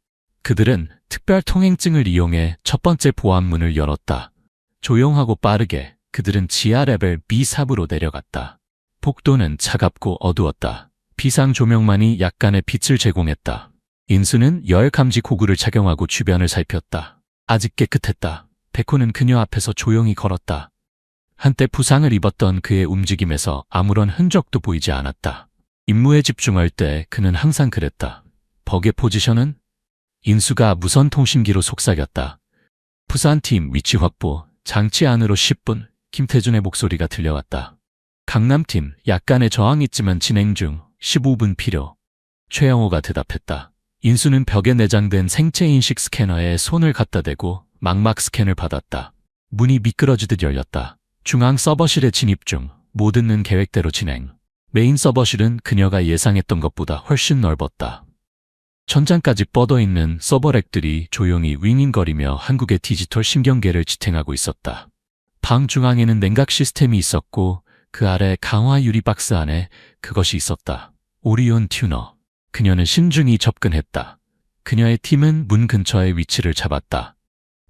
그들은 특별 통행증을 이용해 첫 번째 보안문을 열었다. 조용하고 빠르게 그들은 지하 레벨 B3으로 내려갔다. 복도는 차갑고 어두웠다. 비상 조명만이 약간의 빛을 제공했다. 인수는 열 감지 고글을 착용하고 주변을 살폈다. 아직 깨끗했다. 백호는 그녀 앞에서 조용히 걸었다. 한때 부상을 입었던 그의 움직임에서 아무런 흔적도 보이지 않았다. 임무에 집중할 때 그는 항상 그랬다. 벅의 포지션은? 인수가 무선 통신기로 속삭였다. 부산팀 위치 확보, 장치 안으로 10분, 김태준의 목소리가 들려왔다. 강남팀, 약간의 저항이 있지만 진행 중, 15분 필요. 최영호가 대답했다. 인수는 벽에 내장된 생체인식 스캐너에 손을 갖다 대고 망막 스캔을 받았다. 문이 미끄러지듯 열렸다. 중앙 서버실에 진입 중. 모든 계획대로 진행. 메인 서버실은 그녀가 예상했던 것보다 훨씬 넓었다. 천장까지 뻗어있는 서버렉들이 조용히 윙윙거리며 한국의 디지털 신경계를 지탱하고 있었다. 방 중앙에는 냉각 시스템이 있었고 그 아래 강화 유리 박스 안에 그것이 있었다. 오리온 튜너. 그녀는 신중히 접근했다. 그녀의 팀은 문 근처에 위치를 잡았다.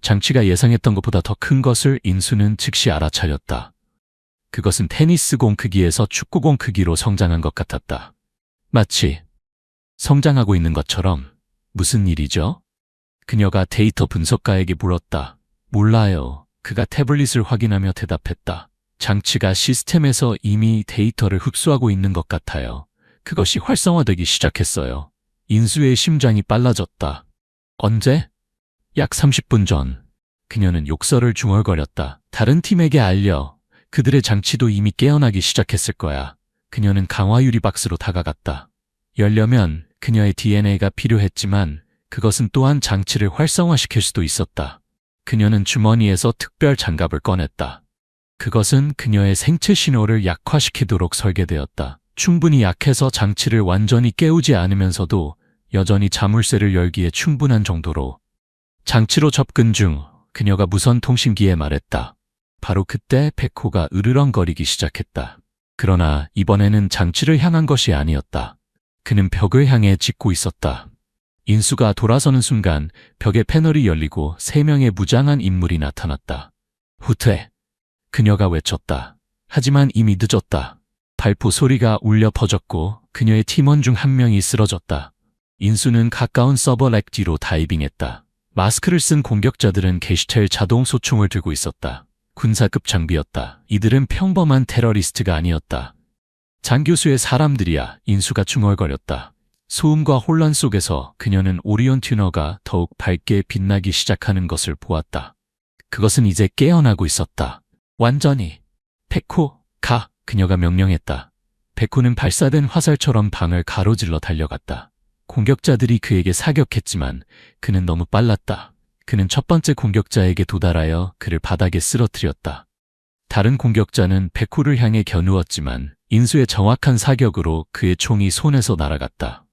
장치가 예상했던 것보다 더 큰 것을 인수는 즉시 알아차렸다. 그것은 테니스공 크기에서 축구공 크기로 성장한 것 같았다. 마치 성장하고 있는 것처럼. 무슨 일이죠? 그녀가 데이터 분석가에게 물었다. 몰라요. 그가 태블릿을 확인하며 대답했다. 장치가 시스템에서 이미 데이터를 흡수하고 있는 것 같아요. 그것이 활성화되기 시작했어요. 인수의 심장이 빨라졌다. 언제? 약 30분 전. 그녀는 욕설을 중얼거렸다. 다른 팀에게 알려. 그들의 장치도 이미 깨어나기 시작했을 거야. 그녀는 강화 유리 박스로 다가갔다. 열려면 그녀의 DNA가 필요했지만 그것은 또한 장치를 활성화시킬 수도 있었다. 그녀는 주머니에서 특별 장갑을 꺼냈다. 그것은 그녀의 생체 신호를 약화시키도록 설계되었다. 충분히 약해서 장치를 완전히 깨우지 않으면서도 여전히 자물쇠를 열기에 충분한 정도로. 장치로 접근 중 그녀가 무선 통신기에 말했다. 바로 그때 백호가 으르렁거리기 시작했다. 그러나 이번에는 장치를 향한 것이 아니었다. 그는 벽을 향해 짚고 있었다. 인수가 돌아서는 순간 벽의 패널이 열리고 3명의 무장한 인물이 나타났다. 후퇴! 그녀가 외쳤다. 하지만 이미 늦었다. 발포 소리가 울려 퍼졌고 그녀의 팀원 중 한 명이 쓰러졌다. 인수는 가까운 서버 렉 뒤로 다이빙했다. 마스크를 쓴 공격자들은 게시텔 자동 소총을 들고 있었다. 군사급 장비였다. 이들은 평범한 테러리스트가 아니었다. 장 교수의 사람들이야. 인수가 중얼거렸다. 소음과 혼란 속에서 그녀는 오리온 튜너가 더욱 밝게 빛나기 시작하는 것을 보았다. 그것은 이제 깨어나고 있었다. 완전히. 백호, 가! 그녀가 명령했다. 백호는 발사된 화살처럼 방을 가로질러 달려갔다. 공격자들이 그에게 사격했지만 그는 너무 빨랐다. 그는 첫 번째 공격자에게 도달하여 그를 바닥에 쓰러뜨렸다. 다른 공격자는 백호를 향해 겨누었지만 인수의 정확한 사격으로 그의 총이 손에서 날아갔다.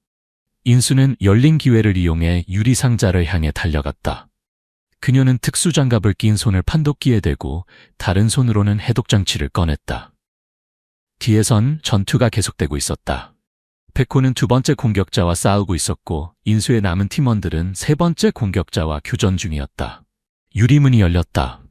인수는 열린 기회를 이용해 유리 상자를 향해 달려갔다. 그녀는 특수장갑을 낀 손을 판독기에 대고 다른 손으로는 해독장치를 꺼냈다. 뒤에선 전투가 계속되고 있었다. 백호는 두 번째 공격자와 싸우고 있었고 인수의 남은 팀원들은 세 번째 공격자와 교전 중이었다. 유리문이 열렸다.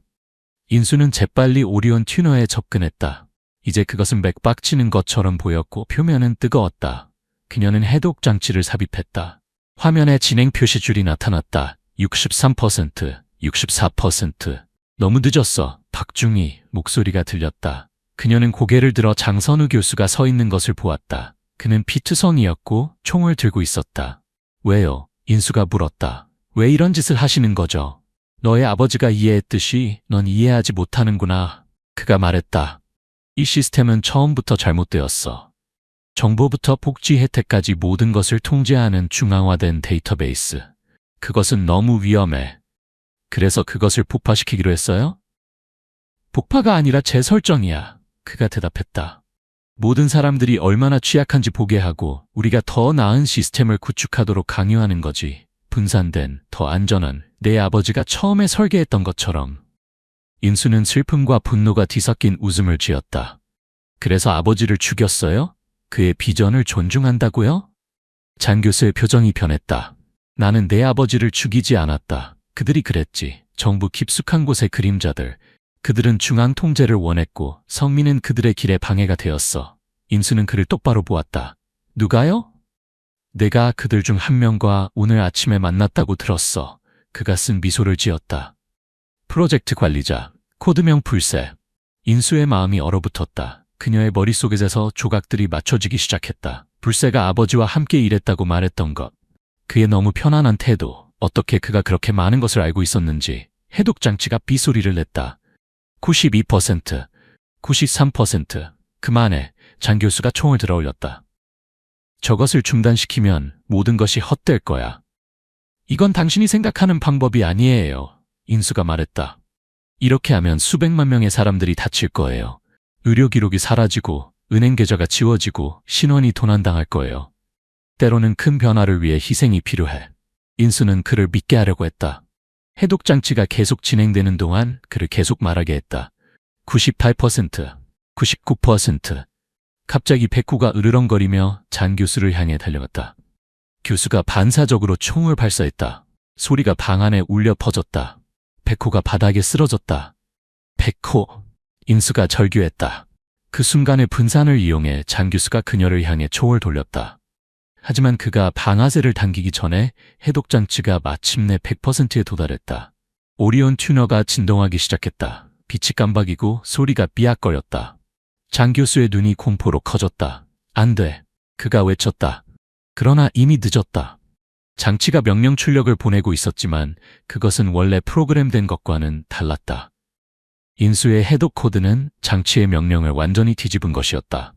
인수는 재빨리 오리온 튜너에 접근했다. 이제 그것은 맥박치는 것처럼 보였고 표면은 뜨거웠다. 그녀는 해독 장치를 삽입했다. 화면에 진행 표시줄이 나타났다. 63%, 64%. 너무 늦었어. 박중희 목소리가 들렸다. 그녀는 고개를 들어 장선우 교수가 서 있는 것을 보았다. 그는 피투성이었고 총을 들고 있었다. 왜요? 인수가 물었다. 왜 이런 짓을 하시는 거죠? 너의 아버지가 이해했듯이 넌 이해하지 못하는구나. 그가 말했다. 이 시스템은 처음부터 잘못되었어. 정보부터 복지 혜택까지 모든 것을 통제하는 중앙화된 데이터베이스. 그것은 너무 위험해. 그래서 그것을 폭파시키기로 했어요? 폭파가 아니라 재설정이야. 그가 대답했다. 모든 사람들이 얼마나 취약한지 보게 하고 우리가 더 나은 시스템을 구축하도록 강요하는 거지. 분산된, 더 안전한 내 아버지가 처음에 설계했던 것처럼. 인수는 슬픔과 분노가 뒤섞인 웃음을 지었다. 그래서 아버지를 죽였어요? 그의 비전을 존중한다고요? 장 교수의 표정이 변했다. 나는 내 아버지를 죽이지 않았다. 그들이 그랬지. 정부 깊숙한 곳의 그림자들. 그들은 중앙 통제를 원했고 성민은 그들의 길에 방해가 되었어. 인수는 그를 똑바로 보았다. 누가요? 내가 그들 중 한 명과 오늘 아침에 만났다고 들었어. 그가 쓴 미소를 지었다. 프로젝트 관리자, 코드명 불새. 인수의 마음이 얼어붙었다. 그녀의 머릿속에서 조각들이 맞춰지기 시작했다. 불새가 아버지와 함께 일했다고 말했던 것. 그의 너무 편안한 태도. 어떻게 그가 그렇게 많은 것을 알고 있었는지. 해독장치가 삐소리를 냈다. 92%, 93%. 그만해. 장 교수가 총을 들어 올렸다. 저것을 중단시키면 모든 것이 헛될 거야. 이건 당신이 생각하는 방법이 아니에요. 인수가 말했다. 이렇게 하면 수백만 명의 사람들이 다칠 거예요. 의료 기록이 사라지고 은행 계좌가 지워지고 신원이 도난당할 거예요. 때로는 큰 변화를 위해 희생이 필요해. 인수는 그를 믿게 하려고 했다. 해독장치가 계속 진행되는 동안 그를 계속 말하게 했다. 98%, 99%. 갑자기 백호가 으르렁거리며 잔 교수를 향해 달려갔다. 교수가 반사적으로 총을 발사했다. 소리가 방 안에 울려 퍼졌다. 백호가 바닥에 쓰러졌다. 백호! 인수가 절규했다. 그 순간의 분산을 이용해 장 교수가 그녀를 향해 총을 돌렸다. 하지만 그가 방아쇠를 당기기 전에 해독장치가 마침내 100%에 도달했다. 오리온 튜너가 진동하기 시작했다. 빛이 깜박이고 소리가 삐약거렸다. 장 교수의 눈이 공포로 커졌다. 안 돼. 그가 외쳤다. 그러나 이미 늦었다. 장치가 명령 출력을 보내고 있었지만 그것은 원래 프로그램된 것과는 달랐다. 인수의 해독 코드는 장치의 명령을 완전히 뒤집은 것이었다.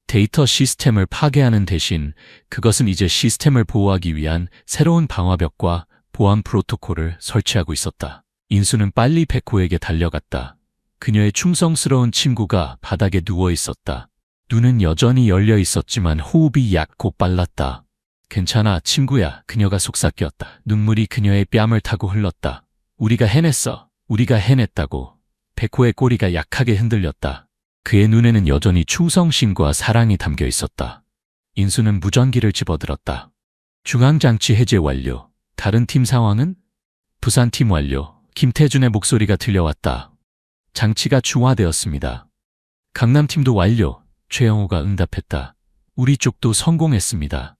데이터 시스템을 파괴하는 대신 그것은 이제 시스템을 보호하기 위한 새로운 방화벽과 보안 프로토콜을 설치하고 있었다. 인수는 빨리 백호에게 달려갔다. 그녀의 충성스러운 친구가 바닥에 누워 있었다. 눈은 여전히 열려 있었지만 호흡이 얕고 빨랐다. 괜찮아, 친구야. 그녀가 속삭였다. 눈물이 그녀의 뺨을 타고 흘렀다. 우리가 해냈어. 우리가 해냈다고. 백호의 꼬리가 약하게 흔들렸다. 그의 눈에는 여전히 충성심과 사랑이 담겨 있었다. 인수는 무전기를 집어들었다. 중앙장치 해제 완료. 다른 팀 상황은? 부산팀 완료. 김태준의 목소리가 들려왔다. 장치가 중화되었습니다. 강남팀도 완료. 최영호가 응답했다. 우리 쪽도 성공했습니다.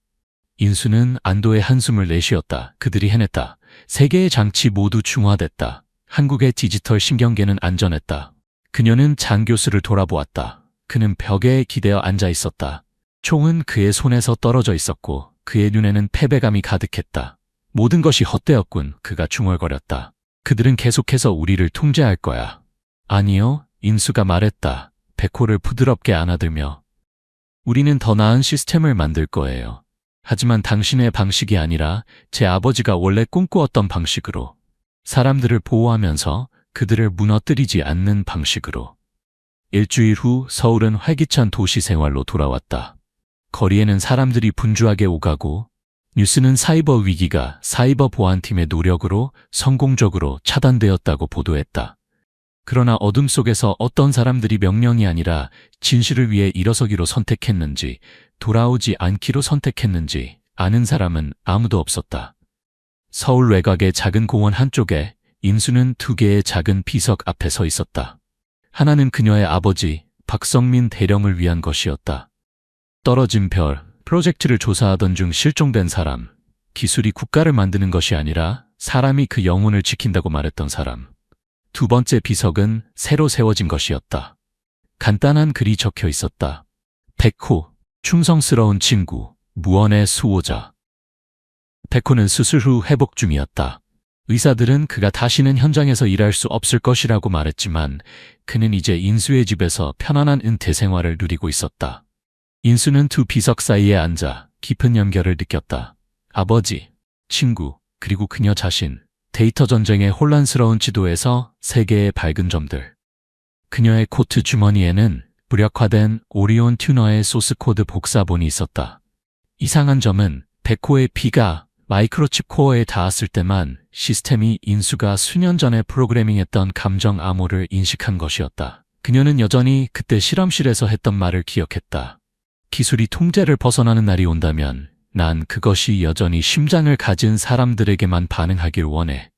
인수는 안도의 한숨을 내쉬었다. 그들이 해냈다. 세 개의 장치 모두 중화됐다. 한국의 디지털 신경계는 안전했다. 그녀는 장 교수를 돌아보았다. 그는 벽에 기대어 앉아 있었다. 총은 그의 손에서 떨어져 있었고 그의 눈에는 패배감이 가득했다. 모든 것이 헛되었군. 그가 중얼거렸다. 그들은 계속해서 우리를 통제할 거야. 아니요, 인수가 말했다. 백호를 부드럽게 안아들며. 우리는 더 나은 시스템을 만들 거예요. 하지만 당신의 방식이 아니라 제 아버지가 원래 꿈꾸었던 방식으로. 사람들을 보호하면서 그들을 무너뜨리지 않는 방식으로. 일주일 후 서울은 활기찬 도시 생활로 돌아왔다. 거리에는 사람들이 분주하게 오가고 뉴스는 사이버 위기가 사이버 보안팀의 노력으로 성공적으로 차단되었다고 보도했다. 그러나 어둠 속에서 어떤 사람들이 명령이 아니라 진실을 위해 일어서기로 선택했는지 돌아오지 않기로 선택했는지 아는 사람은 아무도 없었다. 서울 외곽의 작은 공원 한쪽에 인수는 두 개의 작은 비석 앞에 서 있었다. 하나는 그녀의 아버지 박성민 대령을 위한 것이었다. 떨어진 별, 프로젝트를 조사하던 중 실종된 사람, 기술이 국가를 만드는 것이 아니라 사람이 그 영혼을 지킨다고 말했던 사람. 두 번째 비석은 새로 세워진 것이었다. 간단한 글이 적혀 있었다. 백호, 충성스러운 친구, 무언의 수호자. 백호는 수술 후 회복 중이었다. 의사들은 그가 다시는 현장에서 일할 수 없을 것이라고 말했지만 그는 이제 인수의 집에서 편안한 은퇴 생활을 누리고 있었다. 인수는 두 비석 사이에 앉아 깊은 연결을 느꼈다. 아버지, 친구, 그리고 그녀 자신. 데이터 전쟁의 혼란스러운 지도에서 세 개의 밝은 점들. 그녀의 코트 주머니에는 무력화된 오리온 튜너의 소스코드 복사본이 있었다. 이상한 점은 백호의 피가 마이크로칩 코어에 닿았을 때만 시스템이 인수가 수년 전에 프로그래밍했던 감정 암호를 인식한 것이었다. 그녀는 여전히 그때 실험실에서 했던 말을 기억했다. 기술이 통제를 벗어나는 날이 온다면 난 그것이 여전히 심장을 가진 사람들에게만 반응하길 원해.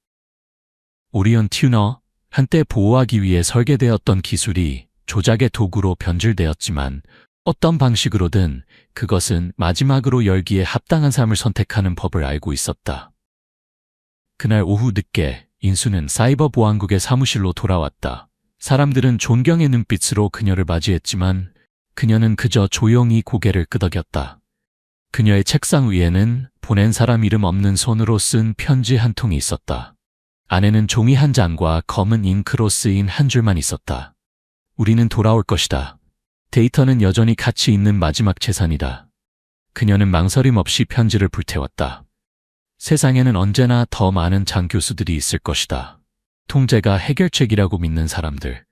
오리온 튜너, 한때 보호하기 위해 설계되었던 기술이 조작의 도구로 변질되었지만 어떤 방식으로든 그것은 마지막으로 열기에 합당한 삶을 선택하는 법을 알고 있었다. 그날 오후 늦게 인수는 사이버 보안국의 사무실로 돌아왔다. 사람들은 존경의 눈빛으로 그녀를 맞이했지만 그녀는 그저 조용히 고개를 끄덕였다. 그녀의 책상 위에는 보낸 사람 이름 없는 손으로 쓴 편지 한 통이 있었다. 안에는 종이 한 장과 검은 잉크로 쓰인 한 줄만 있었다. 우리는 돌아올 것이다. 데이터는 여전히 가치 있는 마지막 재산이다. 그녀는 망설임 없이 편지를 불태웠다. 세상에는 언제나 더 많은 장 교수들이 있을 것이다. 통제가 해결책이라고 믿는 사람들.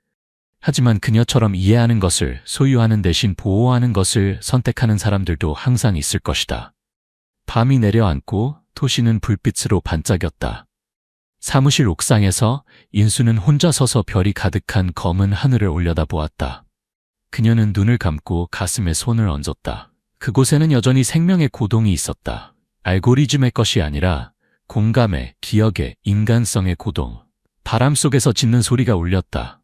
하지만 그녀처럼 이해하는 것을 소유하는 대신 보호하는 것을 선택하는 사람들도 항상 있을 것이다. 밤이 내려앉고 도시는 불빛으로 반짝였다. 사무실 옥상에서 인수는 혼자 서서 별이 가득한 검은 하늘을 올려다보았다. 그녀는 눈을 감고 가슴에 손을 얹었다. 그곳에는 여전히 생명의 고동이 있었다. 알고리즘의 것이 아니라 공감의, 기억의, 인간성의 고동. 바람 속에서 짖는 소리가 울렸다.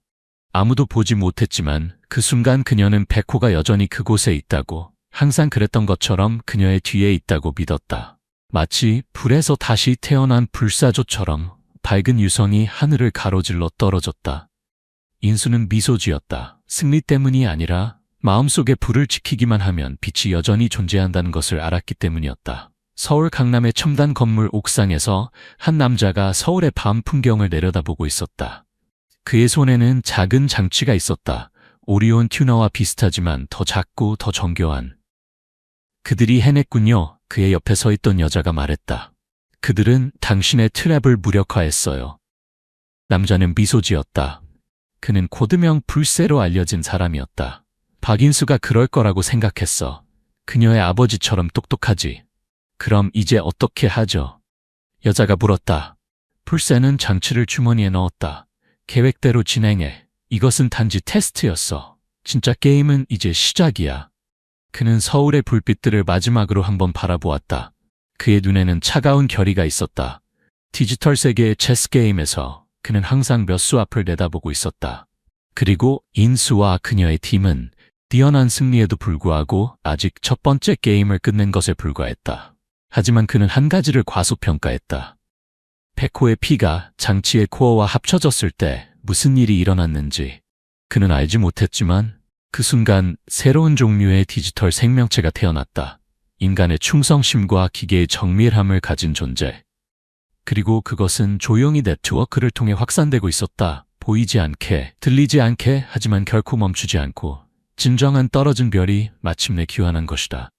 아무도 보지 못했지만 그 순간 그녀는 백호가 여전히 그곳에 있다고, 항상 그랬던 것처럼 그녀의 뒤에 있다고 믿었다. 마치 불에서 다시 태어난 불사조처럼 밝은 유성이 하늘을 가로질러 떨어졌다. 인수는 미소 지었다. 승리 때문이 아니라 마음속에 불을 지키기만 하면 빛이 여전히 존재한다는 것을 알았기 때문이었다. 서울 강남의 첨단 건물 옥상에서 한 남자가 서울의 밤 풍경을 내려다보고 있었다. 그의 손에는 작은 장치가 있었다. 오리온 튜너와 비슷하지만 더 작고 더 정교한. 그들이 해냈군요. 그의 옆에 서 있던 여자가 말했다. 그들은 당신의 트랩을 무력화했어요. 남자는 미소 지었다. 그는 코드명 불새로 알려진 사람이었다. 박인수가 그럴 거라고 생각했어. 그녀의 아버지처럼 똑똑하지. 그럼 이제 어떻게 하죠? 여자가 물었다. 불새는 장치를 주머니에 넣었다. 계획대로 진행해. 이것은 단지 테스트였어. 진짜 게임은 이제 시작이야. 그는 서울의 불빛들을 마지막으로 한번 바라보았다. 그의 눈에는 차가운 결의가 있었다. 디지털 세계의 체스 게임에서 그는 항상 몇 수 앞을 내다보고 있었다. 그리고 인수와 그녀의 팀은 뛰어난 승리에도 불구하고 아직 첫 번째 게임을 끝낸 것에 불과했다. 하지만 그는 한 가지를 과소평가했다. 백호의 피가 장치의 코어와 합쳐졌을 때 무슨 일이 일어났는지 그는 알지 못했지만 그 순간 새로운 종류의 디지털 생명체가 태어났다. 인간의 충성심과 기계의 정밀함을 가진 존재. 그리고 그것은 조용히 네트워크를 통해 확산되고 있었다. 보이지 않게, 들리지 않게, 하지만 결코 멈추지 않고 진정한 떨어진 별이 마침내 귀환한 것이다.